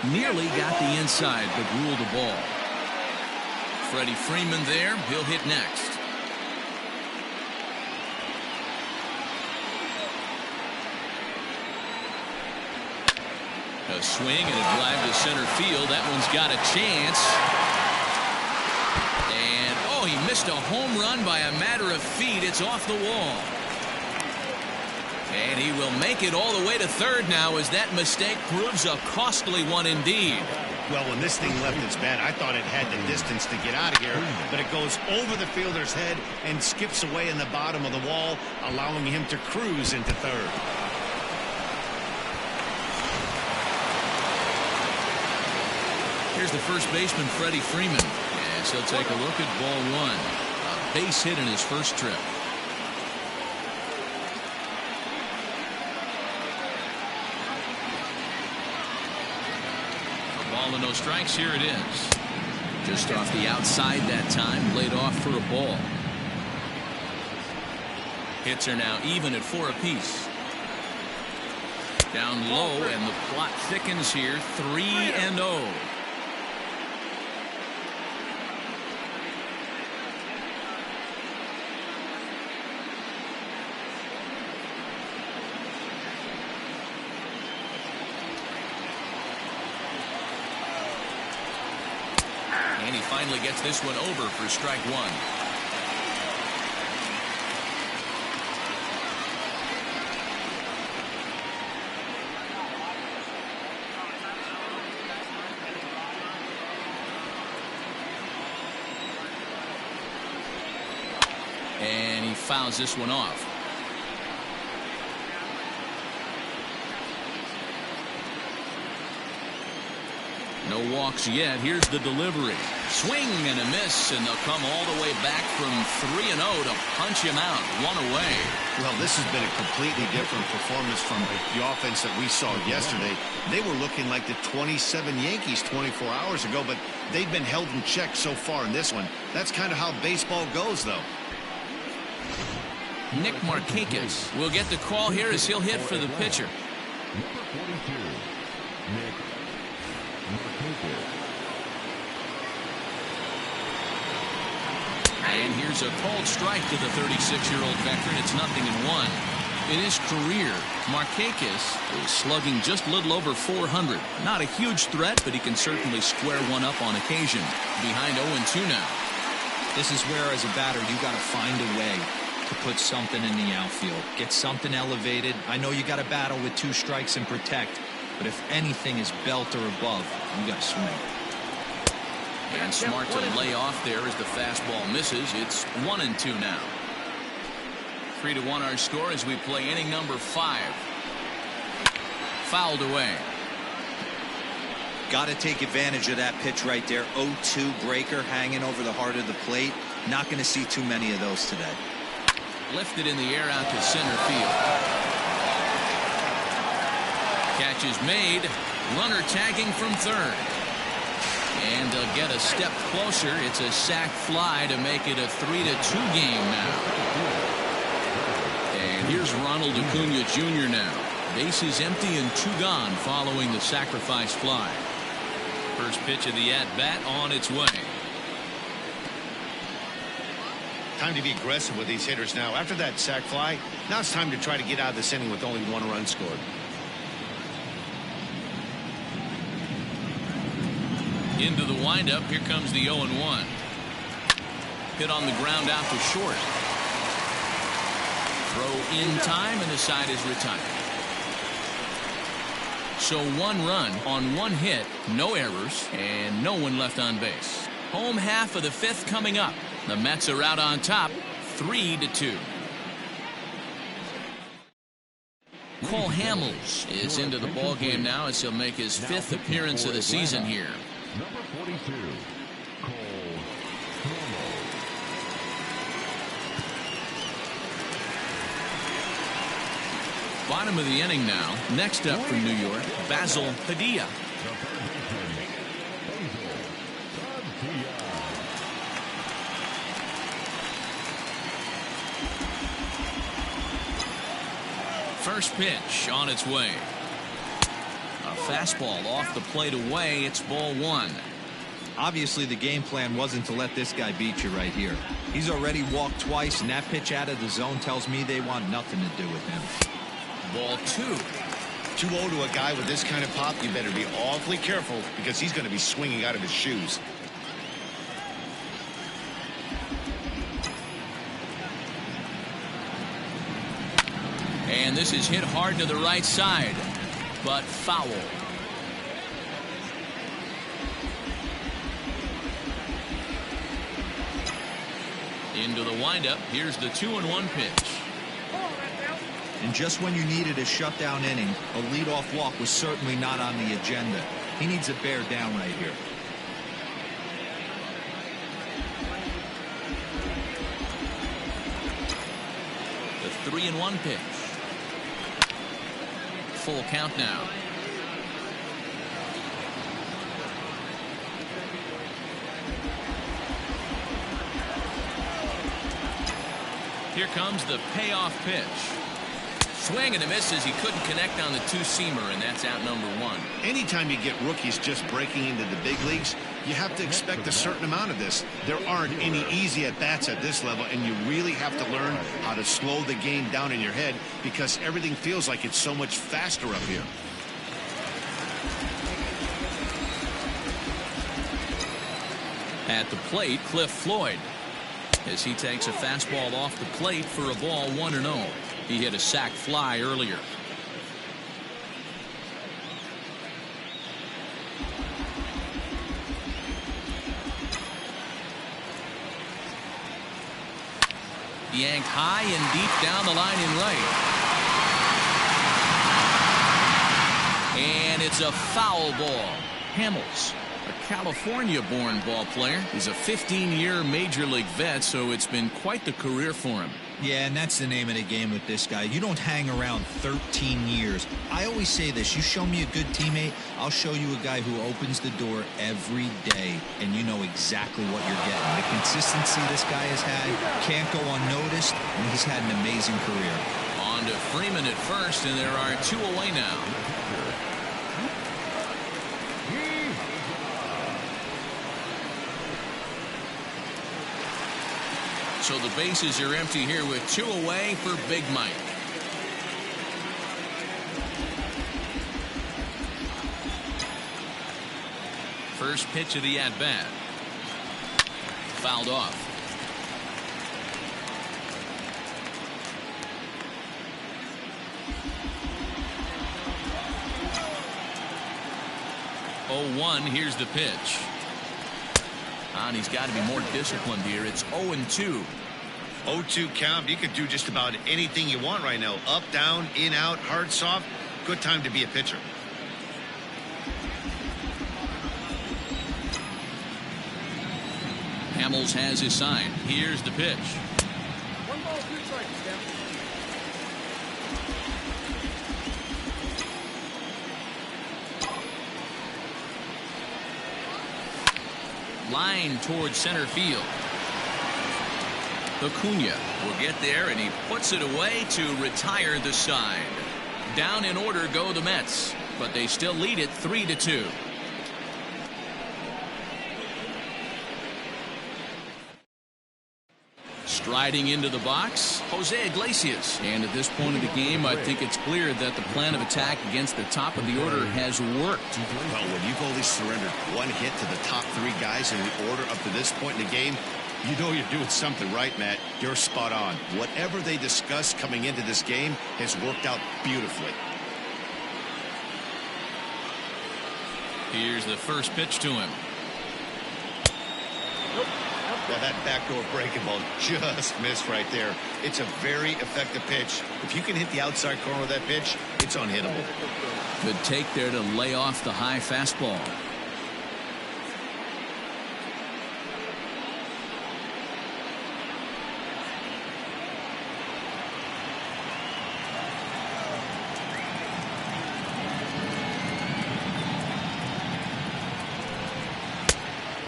Nearly got the inside, but ruled the ball. Freddie Freeman there. He'll hit next. A swing and a drive to center field. That one's got a chance. And, oh, he missed a home run by a matter of feet. It's off the wall. And he will make it all the way to third now as that mistake proves a costly one indeed. Well, when this thing left its bat, I thought it had the distance to get out of here, but it goes over the fielder's head and skips away in the bottom of the wall, allowing him to cruise into third. Here's the first baseman, Freddie Freeman, as he'll take a look at ball one. A base hit in his first trip. A ball and no strikes. Here it is. Just off the outside that time, laid off for a ball. Hits are now even at 4 apiece. Down low, and the plot thickens here. 3-0. And he finally gets this one over for strike one. And he fouls this one off. No walks yet. Here's the delivery. Swing and a miss, and they'll come all the way back from 3-0 to punch him out. One away. Well, this has been a completely different performance from the offense that we saw yesterday. They were looking like the 27 Yankees 24 hours ago, but they've been held in check so far in this one. That's kind of how baseball goes, though. Nick Markakis will get the call here as he'll hit for the pitcher. Number 42, Nick Markakis. And here's a cold strike to the 36-year-old veteran. It's 0-1. In his career, Markakis is slugging just a little over 400. Not a huge threat, but he can certainly square one up on occasion. Behind 0-2 now. This is where, as a batter, you got to find a way to put something in the outfield. Get something elevated. I know you got to battle with 2 strikes and protect, but if anything is belt or above, you got to swing. And smart to lay off there as the fastball misses. It's 1-2 now. 3-1 our score as we play inning number 5. Fouled away. Got to take advantage of that pitch right there. 0-2 breaker hanging over the heart of the plate. Not going to see too many of those today. Lifted in the air out to center field. Catch is made. Runner tagging from third. And they'll get a step closer. It's a sac fly to make it a 3-2 game now. And here's Ronald Acuna Jr. now. Bases empty and 2 gone following the sacrifice fly. First pitch of the at-bat on its way. Time to be aggressive with these hitters now. After that sac fly, now it's time to try to get out of this inning with only 1 run scored. Into the windup. Here comes the 0-1. Hit on the ground out to short. Throw in time, and the side is retired. So 1 run on 1 hit, no errors, and no one left on base. Home half of the 5th coming up. The Mets are out on top, 3-2. Cole Hamels is into the ball game now as he'll make his 5th appearance of the season here. Number 42, Cole Hamels. Bottom of the inning now. Next up from New York, Basil Padilla. First pitch on its way. A fastball off the plate away. It's ball one. Obviously, the game plan wasn't to let this guy beat you right here. He's already walked twice, and that pitch out of the zone tells me they want nothing to do with him. Ball two. 2-0 to a guy with this kind of pop, you better be awfully careful because he's going to be swinging out of his shoes. And this is hit hard to the right side, but foul. Into the windup. Here's the 2-1 pitch. And just when you needed a shutdown inning, a leadoff walk was certainly not on the agenda. He needs to bear down right here. The 3-1 pitch. Full count now. Here comes the payoff pitch. Swing and a miss as he couldn't connect on the two-seamer, and that's out number one. Anytime you get rookies just breaking into the big leagues, you have to expect a certain amount of this. There aren't any easy at-bats at this level, and you really have to learn how to slow the game down in your head because everything feels like it's so much faster up here. At the plate, Cliff Floyd, as he takes a fastball off the plate for a ball 1-0. He hit a sac fly earlier. Yanked high and deep down the line in right. And it's a foul ball. Hamels, a California-born ball player, is a 15-year Major League vet, so it's been quite the career for him. Yeah, and that's the name of the game with this guy. You don't hang around 13 years. I always say this, you show me a good teammate, I'll show you a guy who opens the door every day, and you know exactly what you're getting. The consistency this guy has had can't go unnoticed, and he's had an amazing career. On to Freeman at first, and there are two away now. So the bases are empty here with two away for Big Mike. First pitch of the at-bat. Fouled off. Oh, 1, here's the pitch. And he's got to be more disciplined here. It's 0-2. 0-2 count. You could do just about anything you want right now. Up, down, in, out, hard, soft. Good time to be a pitcher. Hamels has his sign. Here's the pitch. 1 ball, 2 strikes, Line towards center field. Acuna will get there, and he puts it away to retire the side. Down in order go the Mets, but they still lead it 3-2. Striding into the box, Jose Iglesias. And at this point of the game, I think it's clear that the plan of attack against the top of the order has worked. Well, when you've only surrendered one hit to the top 3 guys in the order up to this point in the game, you know you're doing something right, Matt. You're spot on. Whatever they discussed coming into this game has worked out beautifully. Here's the first pitch to him. Well, that backdoor breaking ball just missed right there. It's a very effective pitch. If you can hit the outside corner of that pitch, it's unhittable. Good take there to lay off the high fastball.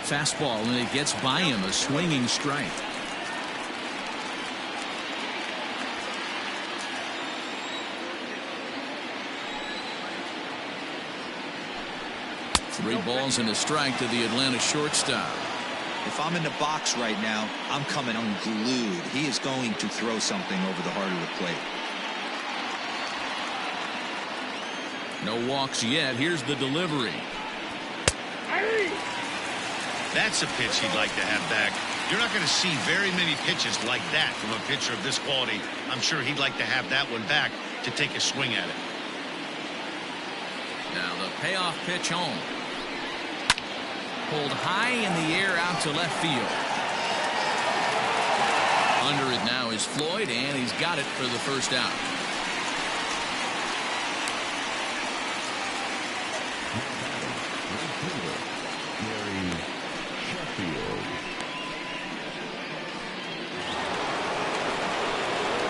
Fastball, and it gets by him, a swinging strike. 3 balls and a strike to the Atlanta shortstop. If I'm in the box right now, I'm coming unglued. He is going to throw something over the heart of the plate. No walks yet. Here's the delivery. That's a pitch he'd like to have back. You're not going to see very many pitches like that from a pitcher of this quality. I'm sure he'd like to have that one back to take a swing at it. Now the payoff pitch home. Pulled high in the air out to left field. Under it now is Floyd, and he's got it for the first out.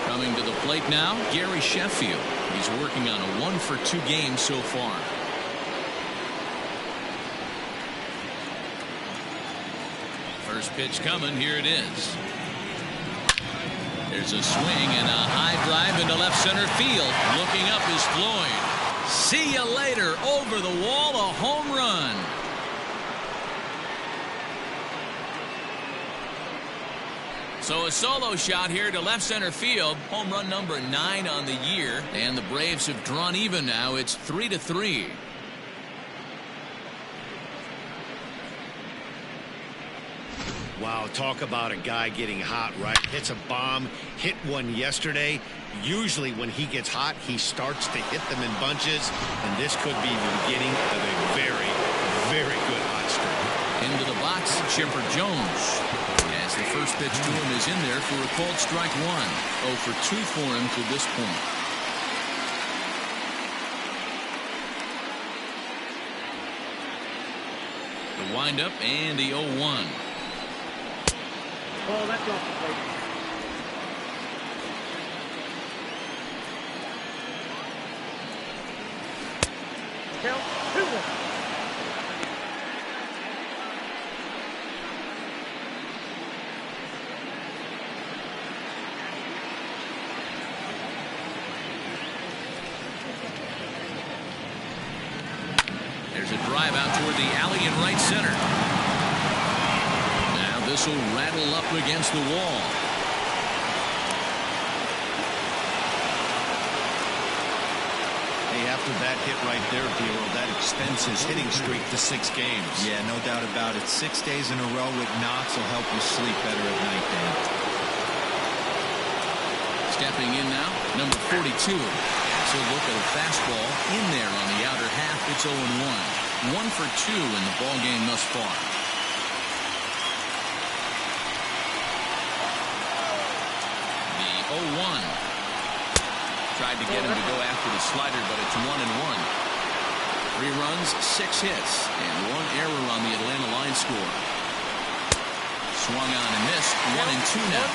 Coming to the plate now, Gary Sheffield. He's working on a 1-for-2 game so far. First pitch coming. Here it is. There's a swing and a high drive into left center field. Looking up is Floyd. See you later. Over the wall, a home run. So a solo shot here to left center field. Home run number 9 on the year. And the Braves have drawn even now. It's 3-3. Wow, talk about a guy getting hot, right? Hits a bomb, hit one yesterday. Usually when he gets hot, he starts to hit them in bunches, and this could be the beginning of a very, very good hot streak. Into the box, Chipper Jones. As the first pitch to him is in there for a called strike 1. 0-for-2 for him to this point. The windup and the 0-1. Oh, that's off the plate. Count 2-1. There's a drive out toward the alley in right center. Now this will rattle up against the wall. Hey, after that hit right there, Bureau, that extends his hitting streak to 6 games. Yeah, no doubt about it. 6 days in a row with knocks will help you sleep better at night, Dan. Stepping in now, number 42. So look at a fastball in there on the outer half. It's 0-1. 1-for-2 in the ball game thus far. The 0-1. Tried to get him to go after the slider, but it's 1-1. 3 runs, 6 hits, and 1 error on the Atlanta line score. Swung on and missed. 1-2 now.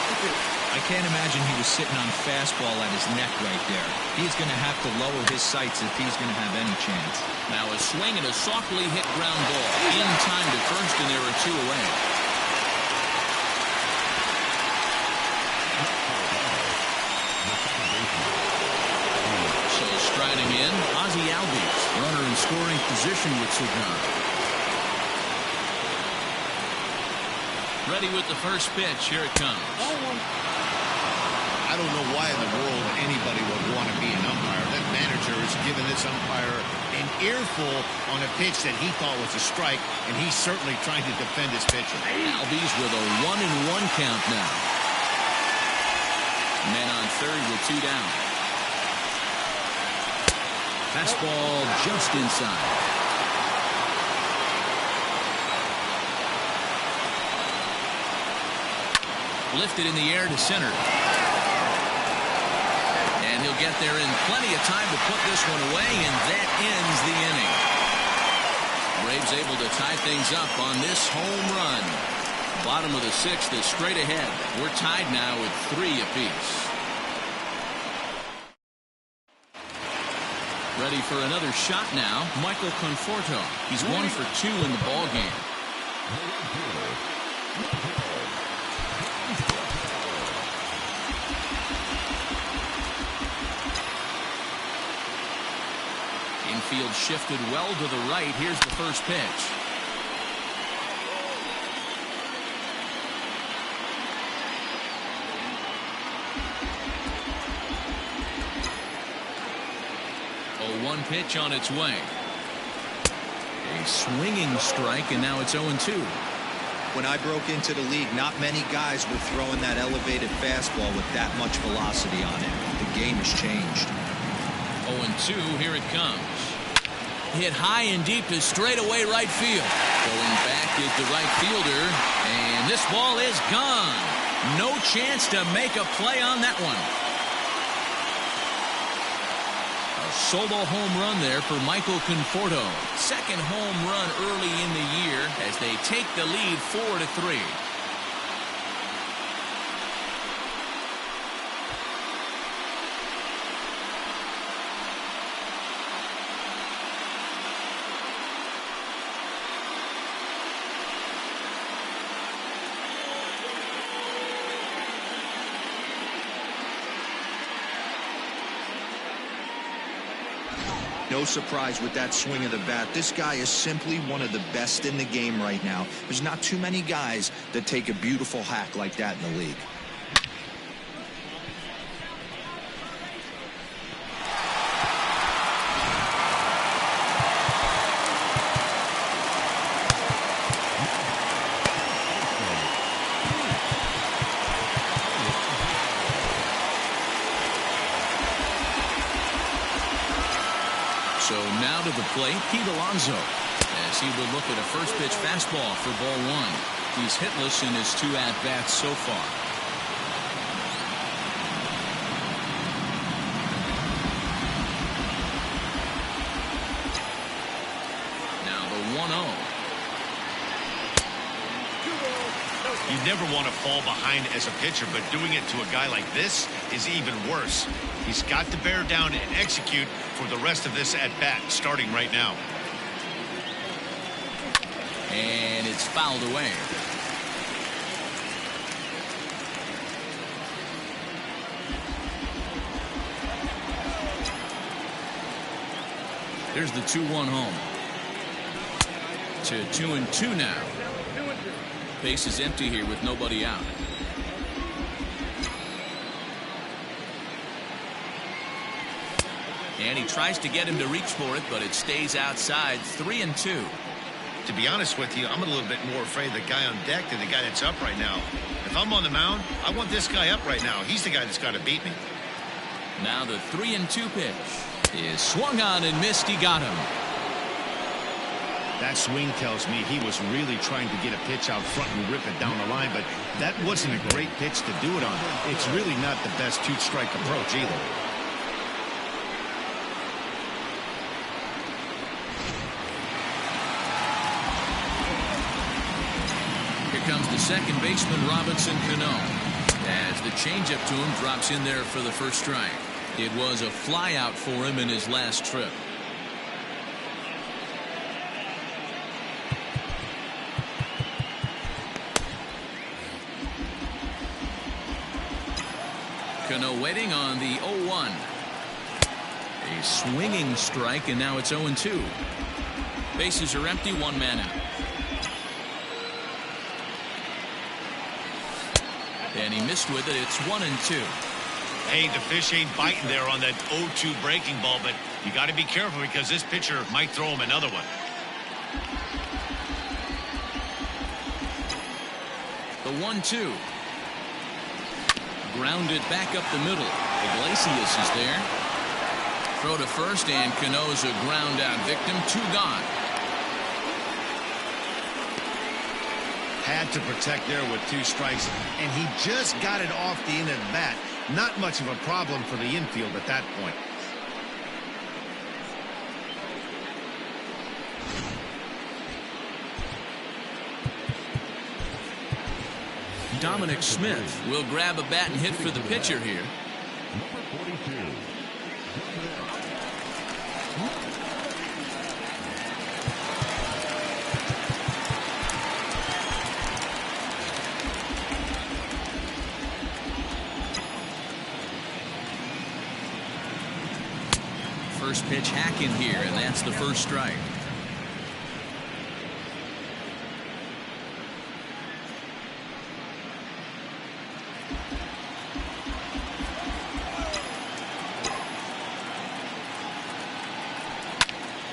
I can't imagine he was sitting on fastball at his neck right there. He's going to have to lower his sights if he's going to have any chance. Now a swing and a softly hit ground ball. In time to first, and there are 2 away. So striding in, Ozzie Albies, runner in scoring position with Cigar. Ready with the first pitch. Here it comes. I don't know why in the world anybody would want to be an umpire. That manager has given this umpire an earful on a pitch that he thought was a strike, and he's certainly trying to defend his pitcher. Albies with a 1-1 count now. Men on third with 2 down. Fastball just inside. Lifted in the air to center. And he'll get there in plenty of time to put this one away, and that ends the inning. Braves able to tie things up on this home run. Bottom of the 6th is straight ahead. We're tied now with 3 apiece. Ready for another shot now, Michael Conforto. He's 1-for-2 in the ball game. field shifted well to the right. Here's the first pitch. Oh, one pitch on its way. A swinging strike, and now it's 0-2. When I broke into the league, not many guys were throwing that elevated fastball with that much velocity on it. The game has changed. 0-2, here it comes. Hit high and deep to straightaway right field. Going back is the right fielder, and this ball is gone. No chance to make a play on that one. Solo home run there for Michael Conforto. Second home run early in the year as they take the lead 4-3. No surprise with that swing of the bat. This guy is simply one of the best in the game right now. There's not too many guys that take a beautiful hack like that in the league. So now to the plate, Pete Alonso, as he will look at a first pitch fastball for ball one. He's hitless in his 2 at-bats so far. Now the 1-0. You never want to fall behind as a pitcher, but doing it to a guy like this is even worse. He's got to bear down and execute for the rest of this at-bat, starting right now. And it's fouled away. There's the 2-1 home. To 2-2 now. Base is empty here with nobody out. And he tries to get him to reach for it, but it stays outside. 3-2. To be honest with you, I'm a little bit more afraid of the guy on deck than the guy that's up right now. If I'm on the mound, I want this guy up right now. He's the guy that's got to beat me. Now the 3-2 pitch is swung on and missed. He got him. That swing tells me he was really trying to get a pitch out front and rip it down the line, but that wasn't a great pitch to do it on. It's really not the best 2-strike approach either. Here comes the second baseman, Robinson Cano, as the changeup to him drops in there for the first strike. It was a flyout for him in his last trip. Cano waiting on the 0-1. A swinging strike, and now it's 0-2. Bases are empty, 1 man out. And he missed with it. It's 1-2. Hey, the fish ain't biting there on that 0-2 breaking ball, but you got to be careful because this pitcher might throw him another one. The 1-2. Grounded back up the middle. Iglesias is there. Throw to first, and Cano's a ground out victim. 2 gone. Had to protect there with 2 strikes, and he just got it off the end of the bat. Not much of a problem for the infield at that point. Dominic Smith will grab a bat and hit for the pitcher here. Number 42. first pitch hacking here, and that's the first strike.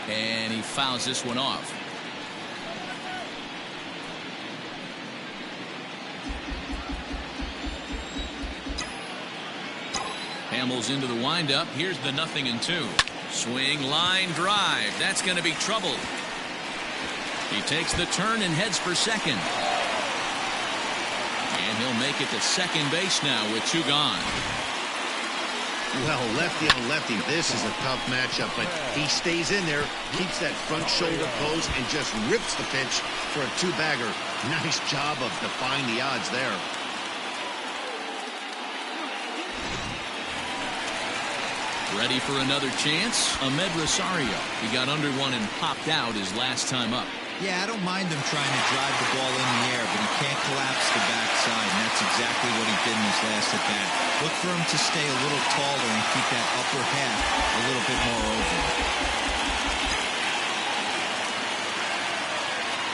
And he fouls this one off. Hamels into the windup. Here's the 0-2. Swing, line, drive. That's going to be trouble. He takes the turn and heads for second. And he'll make it to second base now with 2 gone. Well, lefty on lefty, this is a tough matchup, but he stays in there, keeps that front shoulder pose, and just rips the pitch for a 2-bagger. Nice job of defying the odds there. Ready for another chance? Ahmed Rosario. He got under one and popped out his last time up. Yeah, I don't mind him trying to drive the ball in the air, but he can't collapse the backside, and that's exactly what he did in his last at bat. Look for him to stay a little taller and keep that upper half a little bit more open.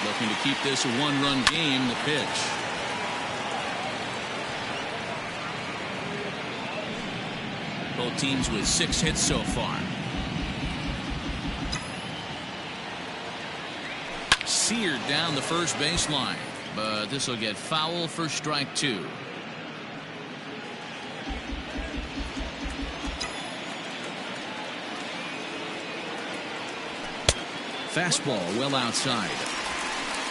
Looking to keep this a 1-run game. The pitch. Both teams with 6 hits so far. Seared down the first baseline, but this will get foul for strike 2. Fastball well outside.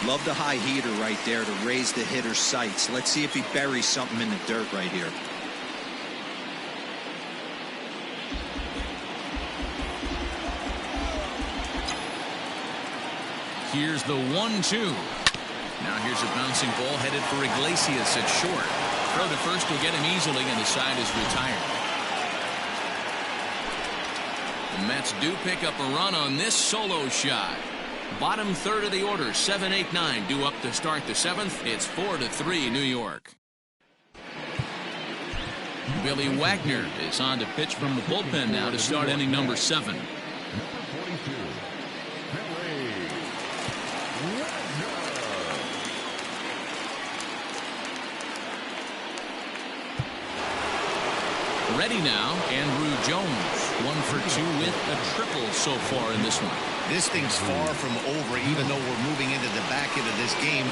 Love the high heater right there to raise the hitter's sights. Let's see if he buries something in the dirt right here. Here's the 1-2. Now here's a bouncing ball headed for Iglesias at short. Throw to first will get him easily, and the side is retired. The Mets do pick up a run on this solo shot. Bottom third of the order, 7-8-9 due up to start the 7th. It's 4-3 New York. Billy Wagner is on to pitch from the bullpen now to start inning number 7. Ready now, Andrew Jones. 1 for 2 with a triple so far in this one. This thing's far from over, even though we're moving into the back end of this game.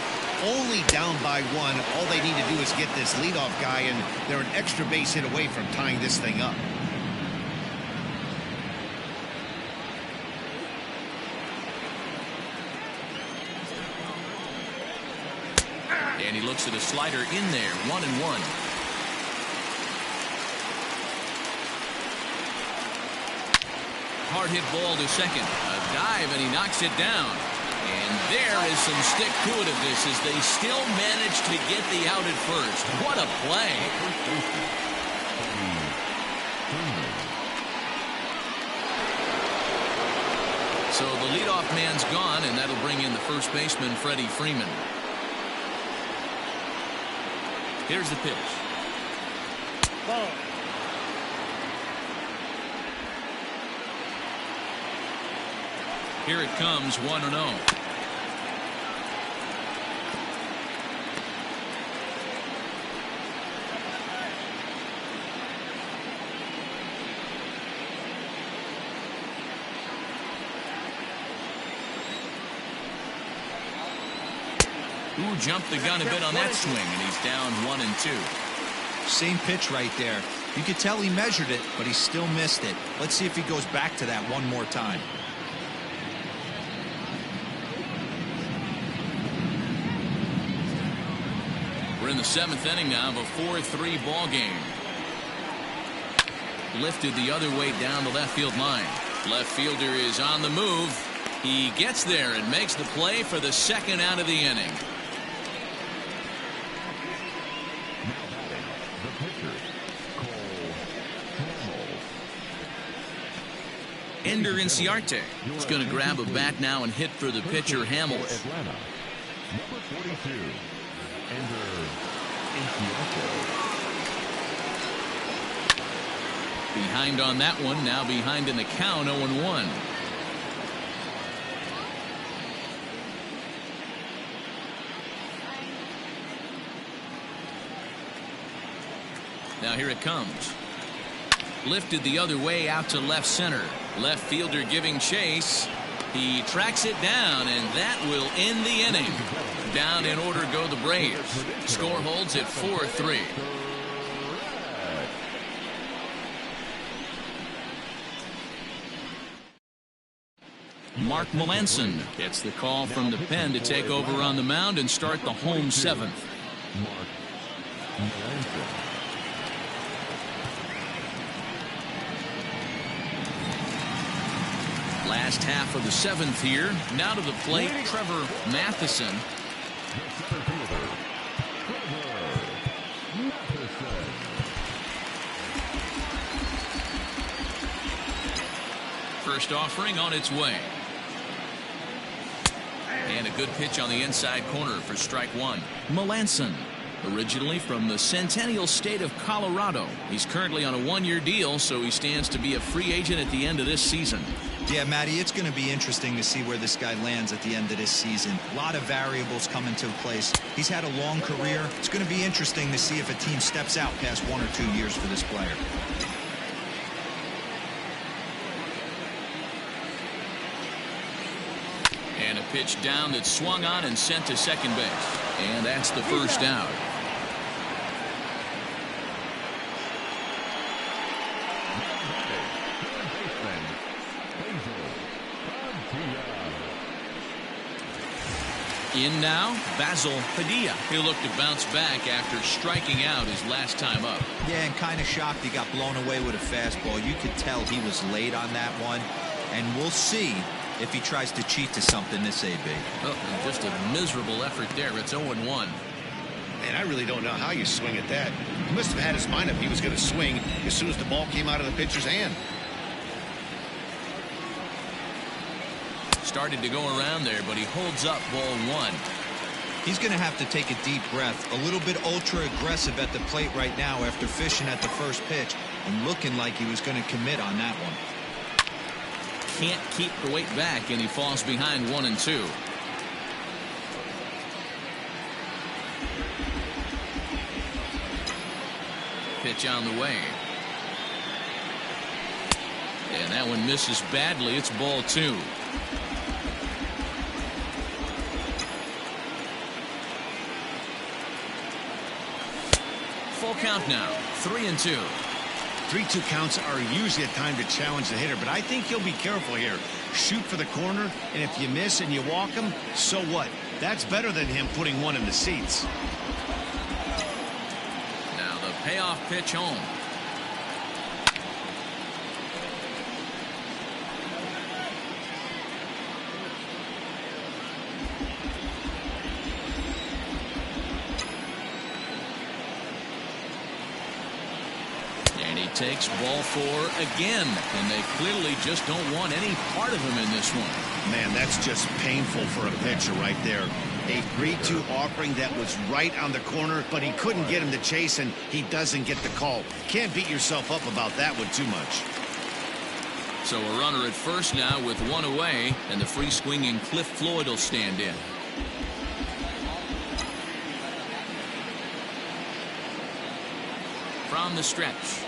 Only down by 1. All they need to do is get this leadoff guy, and they're an extra base hit away from tying this thing up. And he looks at a slider in there, 1-1. Hard hit ball to second. A dive, and he knocks it down. And there is some stick to it of this as they still manage to get the out at first. What a play. So the leadoff man's gone, and that'll bring in the first baseman, Freddie Freeman. Here's the pitch. Ball. Here it comes, 1-0. Ooh, jumped the gun a bit on that swing, and he's down 1-2. Same pitch right there. You could tell he measured it, but he still missed it. Let's see if he goes back to that one more time. We're in the 7th inning now of a 4-3 ball game. Lifted the other way down the left field line. Left fielder is on the move. He gets there and makes the play for the second out of the inning. Ender Inciarte is going to grab a bat now and hit for the pitcher, Hamels. Atlanta, number 42, Ender Inciarte. Behind on that one, now behind in the count, 0-1. Now here it comes. Lifted the other way out to left center. Left fielder giving chase. He tracks it down, and that will end the inning. Down in order go the Braves. Score holds at 4-3. Mark Melanson gets the call from the pen to take over on the mound and start the home seventh. Last half of the seventh here. Now to the plate, Trevor Matheson. First offering on its way. And a good pitch on the inside corner for strike one. Melanson, originally from the Centennial State of Colorado. He's currently on a one-year deal, so he stands to be a free agent at the end of this season. Yeah, Matty, it's going to be interesting to see where this guy lands at the end of this season. A lot of variables come into place. He's had a long career. It's going to be interesting to see if a team steps out past 1 or 2 years for this player. And a pitch down that swung on and sent to second base. And that's the first out. In now, Basil Padilla. He'll look to bounce back after striking out his last time up. Yeah, and kind of shocked he got blown away with a fastball. You could tell he was late on that one. And we'll see if he tries to cheat to something this AB. Oh, just a miserable effort there. It's 0-1. Man, I really don't know how you swing at that. He must have had his mind up he was going to swing as soon as the ball came out of the pitcher's hand. Started to go around there, but he holds up ball one. He's going to have to take a deep breath. A little bit ultra aggressive at the plate right now after fishing at the first pitch and looking like he was going to commit on that one. Can't keep the weight back, and he falls behind 1-2. Pitch on the way. And that one misses badly. It's ball two. Full count now. 3-2. 3-2 counts are usually a time to challenge the hitter, but I think you'll be careful here. Shoot for the corner, and if you miss and you walk him, so what? That's better than him putting one in the seats. Now the payoff pitch home. Takes ball four again, and they clearly just don't want any part of him in this one. Man, that's just painful for a pitcher right there. A 3-2 offering that was right on the corner, but he couldn't get him to chase, and he doesn't get the call. Can't beat yourself up about that one too much. So a runner at first now with one away, and the free swinging Cliff Floyd will stand in. From the stretch.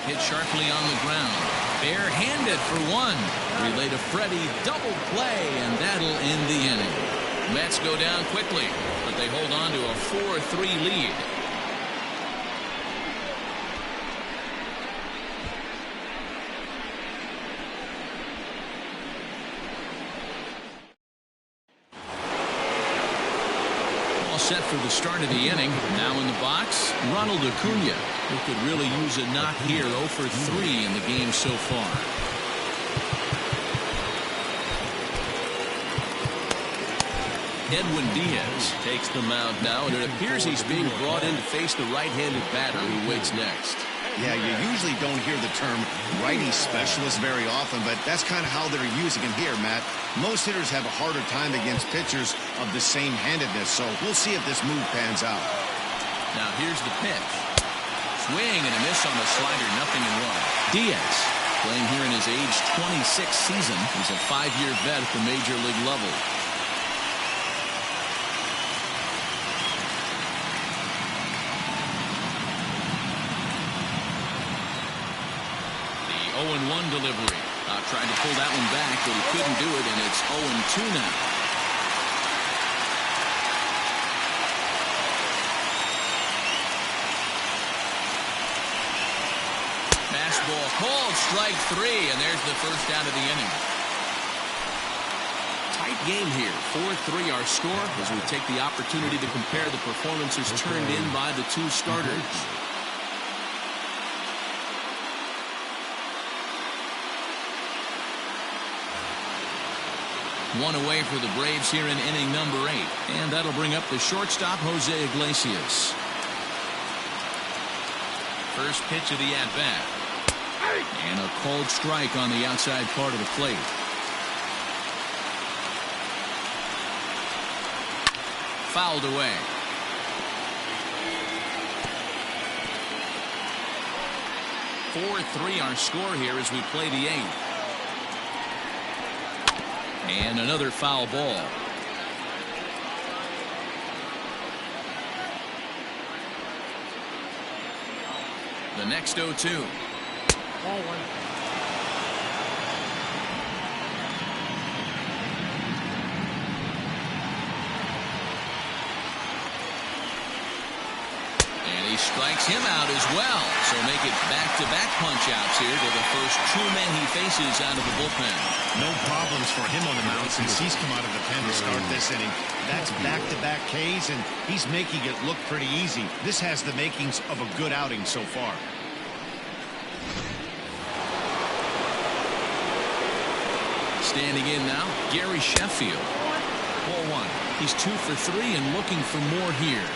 Hit sharply on the ground. Barehanded for one. Relay to Freddie. Double play, and that'll end the inning. Mets go down quickly, but they hold on to a 4-3 lead. Set for the start of the inning. Now in the box, Ronald Acuna, who could really use a knock here. 0 for 3 in the game so far. Edwin Diaz takes the mound now, and it appears he's being brought in to face the right-handed batter who waits next. Yeah, you usually don't hear the term righty specialist very often, but that's kind of how they're using him here, Matt. Most hitters have a harder time against pitchers of the same handedness, so we'll see if this move pans out. Now here's the pitch. swing and a miss on the slider. 0-1. Diaz, playing here in his age 26 season. He's a 5-year vet at the major league level. The 0-1 delivery. Tried to pull that one back, but he couldn't do it, and it's 0-2 now. Fastball called, strike 3, and there's the first out of the inning. Tight game here. 4-3 our score as we take the opportunity to compare the performances turned in by the two starters. One away for the Braves here in inning number 8. And that'll bring up the shortstop, Jose Iglesias. First pitch of the at-bat. And a called strike on the outside part of the plate. Fouled away. .43 our score here as we play the 8th. And another foul ball. The next 0-2. Ball 1. And he strikes him out as well. So make it back-to-back punch-outs here to the first 2 men he faces out of the bullpen. No problems for him on the mound since he's come out of the pen to start this inning. That's back-to-back Ks, and he's making it look pretty easy. This has the makings of a good outing so far. Standing in now, Gary Sheffield. Ball 1. He's 2 for 3 and looking for more here.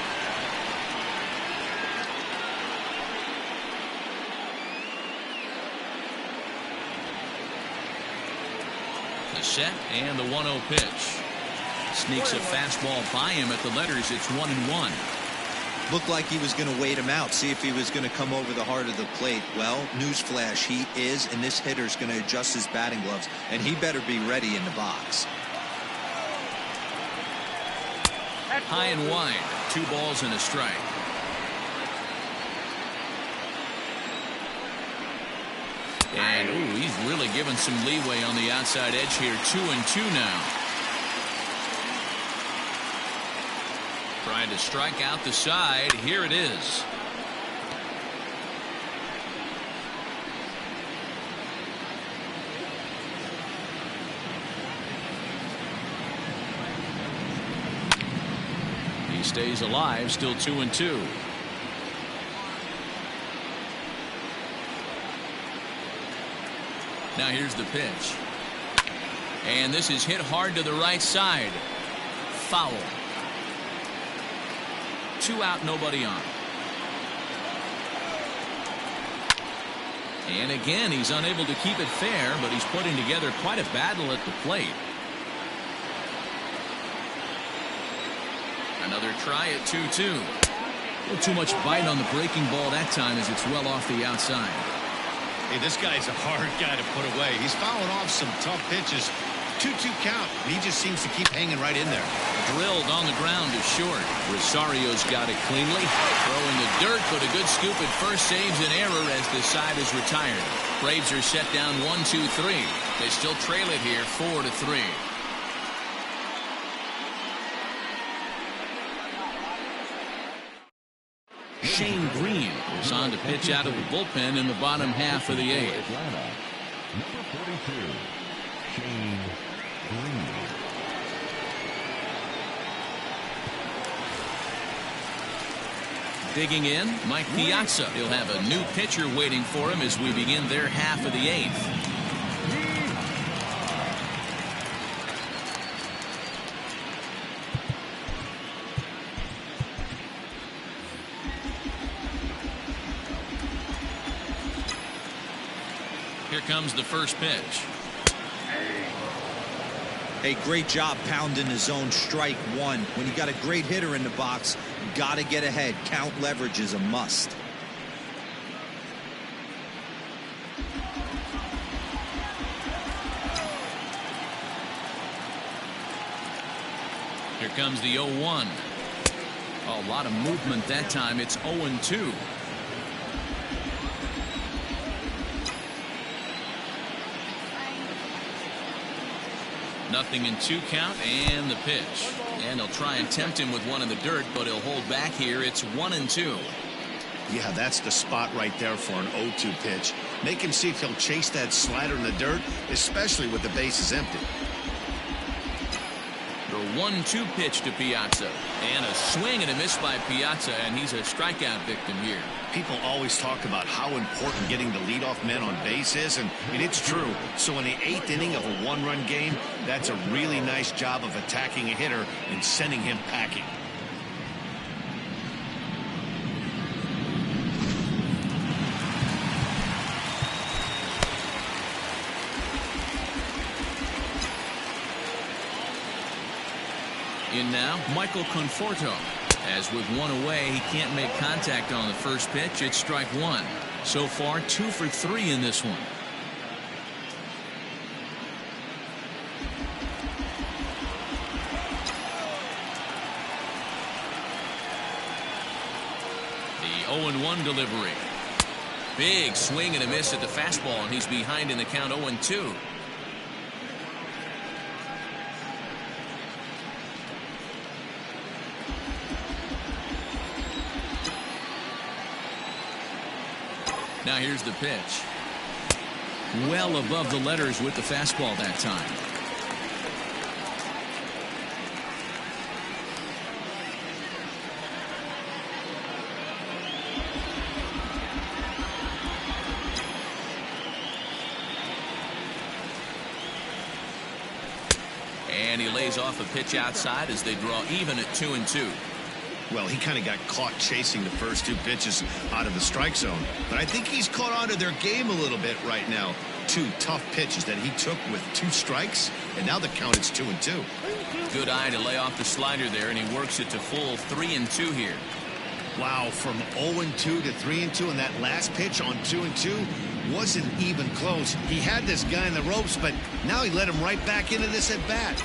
The set and the 1-0 pitch. Sneaks a fastball by him at the letters. It's 1-1. Looked like he was going to wait him out, see if he was going to come over the heart of the plate. Well, newsflash, he is, and this hitter's going to adjust his batting gloves, and he better be ready in the box. High and wide. 2 balls and a strike. And ooh, he's really given some leeway on the outside edge here. 2-2 now. Trying to strike out the side. Here it is. He stays alive, still 2-2. Now here's the pitch. And this is hit hard to the right side. Foul. 2 out, nobody on. And again, he's unable to keep it fair, but he's putting together quite a battle at the plate. Another try at 2-2. A little too much bite on the breaking ball that time as it's well off the outside. Hey, this guy's a hard guy to put away. He's fouling off some tough pitches. 2-2 count. He just seems to keep hanging right in there. Drilled on the ground is short. Rosario's got it cleanly. Throwing the dirt, but a good scoop at first saves an error as the side is retired. Braves are set down 1-2-3. They still trail it here 4-3. Shane Green is on to pitch out of the bullpen in the bottom half of the 8th. Number 42, Shane Green. Digging in, Mike Piazza. He'll have a new pitcher waiting for him as we begin their half of the 8th. Here comes the first pitch. Hey, great job pounding the zone. Strike 1. When you got a great hitter in the box, got to get ahead. Count leverage is a must. Here comes the 0-1. Oh, a lot of movement that time. It's 0-2. Nothing in 2 count, and the pitch. And they'll try and tempt him with one in the dirt, but he'll hold back here. It's 1-2. Yeah, that's the spot right there for an 0-2 pitch. Make him see if he'll chase that slider in the dirt, especially with the bases empty. The 1-2 pitch to Piazza, and a swing and a miss by Piazza, and he's a strikeout victim here. People always talk about how important getting the leadoff man on base is, and it's true. So in the 8th inning of a 1-run game, that's a really nice job of attacking a hitter and sending him packing. In now, Michael Conforto. As with 1 away, he can't make contact on the first pitch. It's strike 1. So far, 2 for 3 in this one. The 0-1 delivery. Big swing and a miss at the fastball, and he's behind in the count 0-2. Now here's the pitch. Well above the letters with the fastball that time. And he lays off a pitch outside as they draw even at 2-2. Well, he kind of got caught chasing the first 2 pitches out of the strike zone. But I think he's caught on to their game a little bit right now. 2 tough pitches that he took with 2 strikes, and now the count is 2-2. Good eye to lay off the slider there, and he works it to full 3-2 here. Wow, from 0-2 to 3-2, and that last pitch on 2-2 wasn't even close. He had this guy in the ropes, but now he let him right back into this at bat.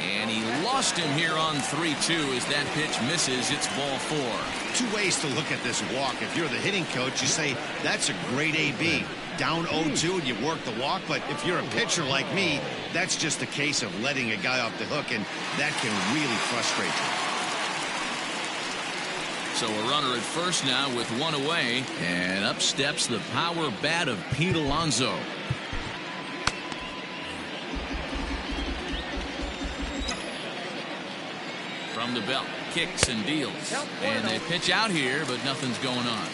And he lost him here on 3-2 as that pitch misses. It's ball 4. 2 ways to look at this walk. If you're the hitting coach, you say that's a great AB. Down 0-2 and you work the walk. But if you're a pitcher like me, that's just a case of letting a guy off the hook, and that can really frustrate you. So a runner at first now with 1 away, and up steps the power bat of Pete Alonso. From the belt, kicks and deals, and they pitch out here, but nothing's going on.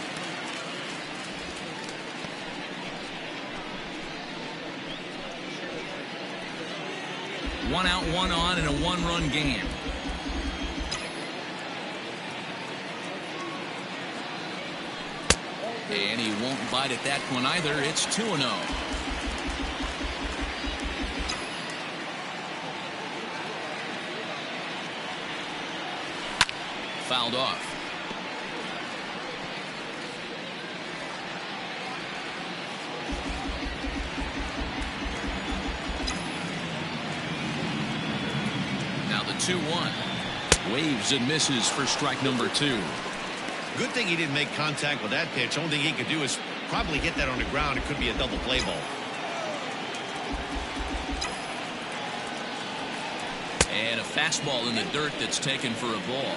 One out, one on in a 1-run game. And he won't bite at that one either. It's 2-0. Fouled off. Now the 2-1. Waves and misses for strike number 2. Good thing he didn't make contact with that pitch. Only thing he could do is probably hit that on the ground. It could be a double play ball. And a fastball in the dirt that's taken for a ball.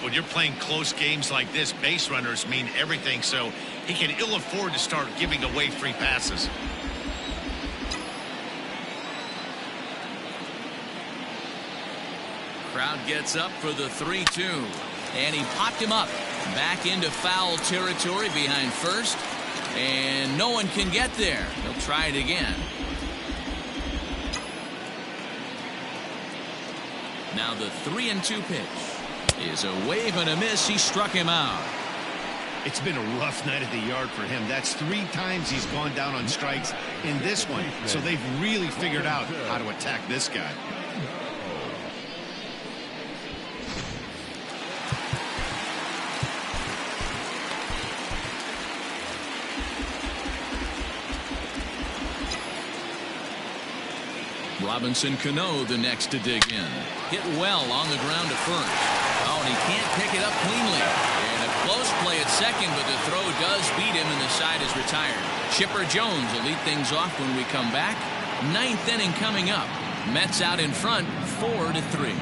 When you're playing close games like this, base runners mean everything, so he can ill afford to start giving away free passes. Crowd gets up for the 3-2, and he popped him up back into foul territory behind first, and no one can get there. He'll try it again. Now the 3-2 pitch is a wave and a miss. He struck him out. It's been a rough night at the yard for him. That's 3 times he's gone down on strikes in this one. So they've really figured out how to attack this guy. Robinson Cano the next to dig in. Hit well on the ground to first. Oh, and he can't pick it up cleanly. And a close play at second, but the throw does beat him and the side is retired. Chipper Jones will lead things off when we come back. Ninth inning coming up. Mets out in front 4-3.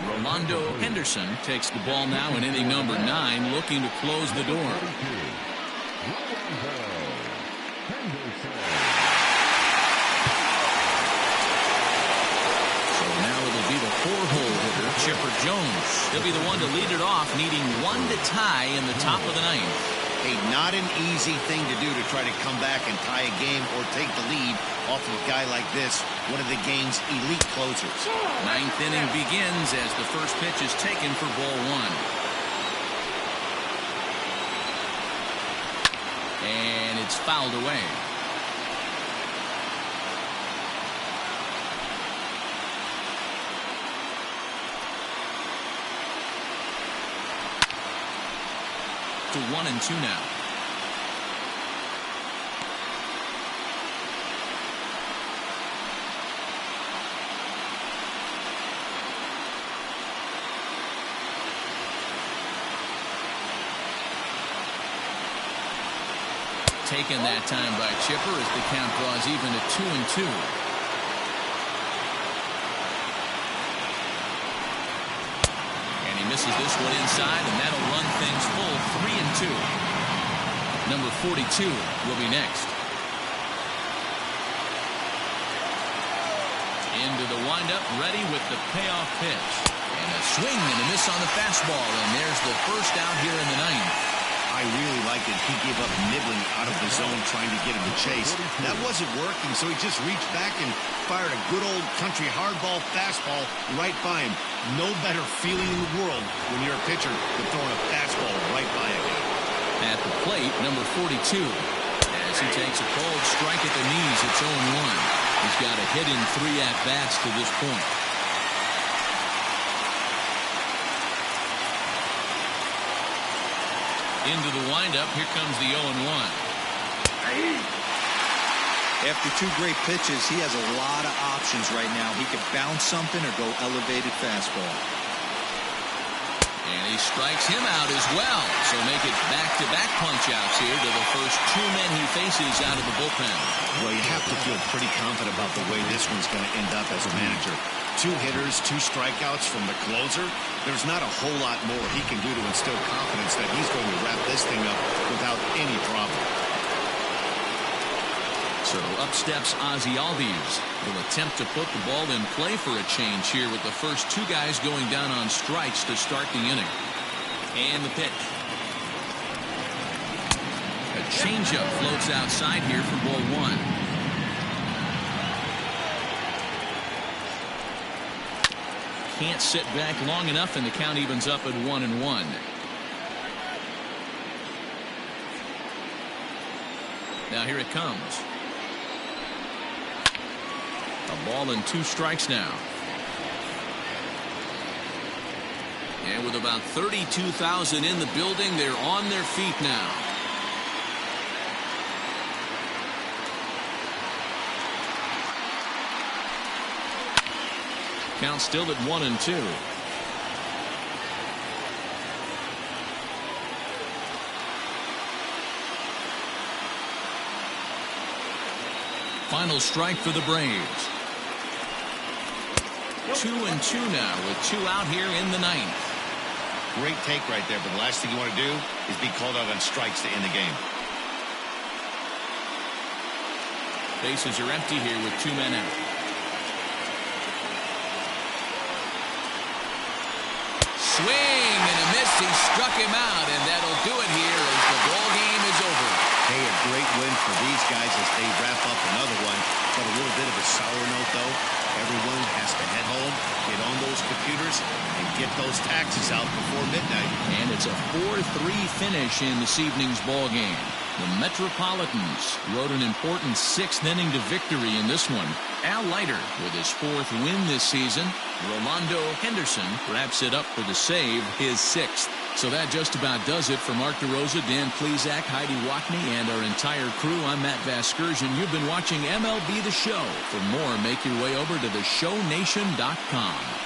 Rolando Henderson takes the ball now in inning number 9, looking to close the door. So now it'll be the 4-hole hitter, Chipper Jones. He'll be the one to lead it off, needing 1 to tie in the top of the 9th. Hey, not an easy thing to do to try to come back and tie a game or take the lead off of a guy like this, one of the game's elite closers. 9th inning begins as the first pitch is taken for ball 1. And it's fouled away. To 1-2 now. Taken that time by Chipper as the count draws even to 2-2. And he misses this one inside, and that'll run things full 3-2. Number 42 will be next. Into the windup, ready with the payoff pitch. And a swing and a miss on the fastball, and there's the first out here in the 9th. I really liked it. He gave up nibbling out of the zone trying to get him to chase. That wasn't working, so he just reached back and fired a good old country hardball fastball right by him. No better feeling in the world when you're a pitcher than throwing a fastball right by a guy. At the plate, number 42. As he takes a cold strike at the knees, it's 0-1. He's got a hit in 3 at-bats to this point. Into the windup, here comes the 0-1. After 2 great pitches, he has a lot of options right now. He could bounce something or go elevated fastball. And he strikes him out as well. So make it back-to-back punch-outs here to the first 2 men he faces out of the bullpen. Well, you have to feel pretty confident about the way this one's going to end up as a manager. 2 hitters, 2 strikeouts from the closer. There's not a whole lot more he can do to instill confidence that he's going to wrap this thing up without any problem. So up steps Ozzie Albies. Will attempt to put the ball in play for a change here with the first 2 guys going down on strikes to start the inning. And the pitch. A changeup floats outside here for ball 1. Can't sit back long enough, and the count evens up at 1-1. Now here it comes. A ball and 2 strikes now. And with about 32,000 in the building, they're on their feet now. Count still at 1-2. Final strike for the Braves. 2-2 now with 2 out here in the 9th. Great take right there, but the last thing you want to do is be called out on strikes to end the game. Bases are empty here with 2 men out. Swing and a miss. He struck him out, and that'll do it here as the ball game is over. Hey, a great win for these guys as they wrap up another one. But a little bit of a sour note, though. Everyone has to head home, get on those computers, and get those taxes out before midnight. And it's a 4-3 finish in this evening's ball game. The Metropolitans rode an important 6th inning to victory in this one. Al Leiter with his 4th win this season. Rolando Henderson wraps it up for the save, his 6th. So that just about does it for Mark DeRosa, Dan Plesac, Heidi Watney, and our entire crew. I'm Matt Vasgersian. You've been watching MLB The Show. For more, make your way over to theshownation.com.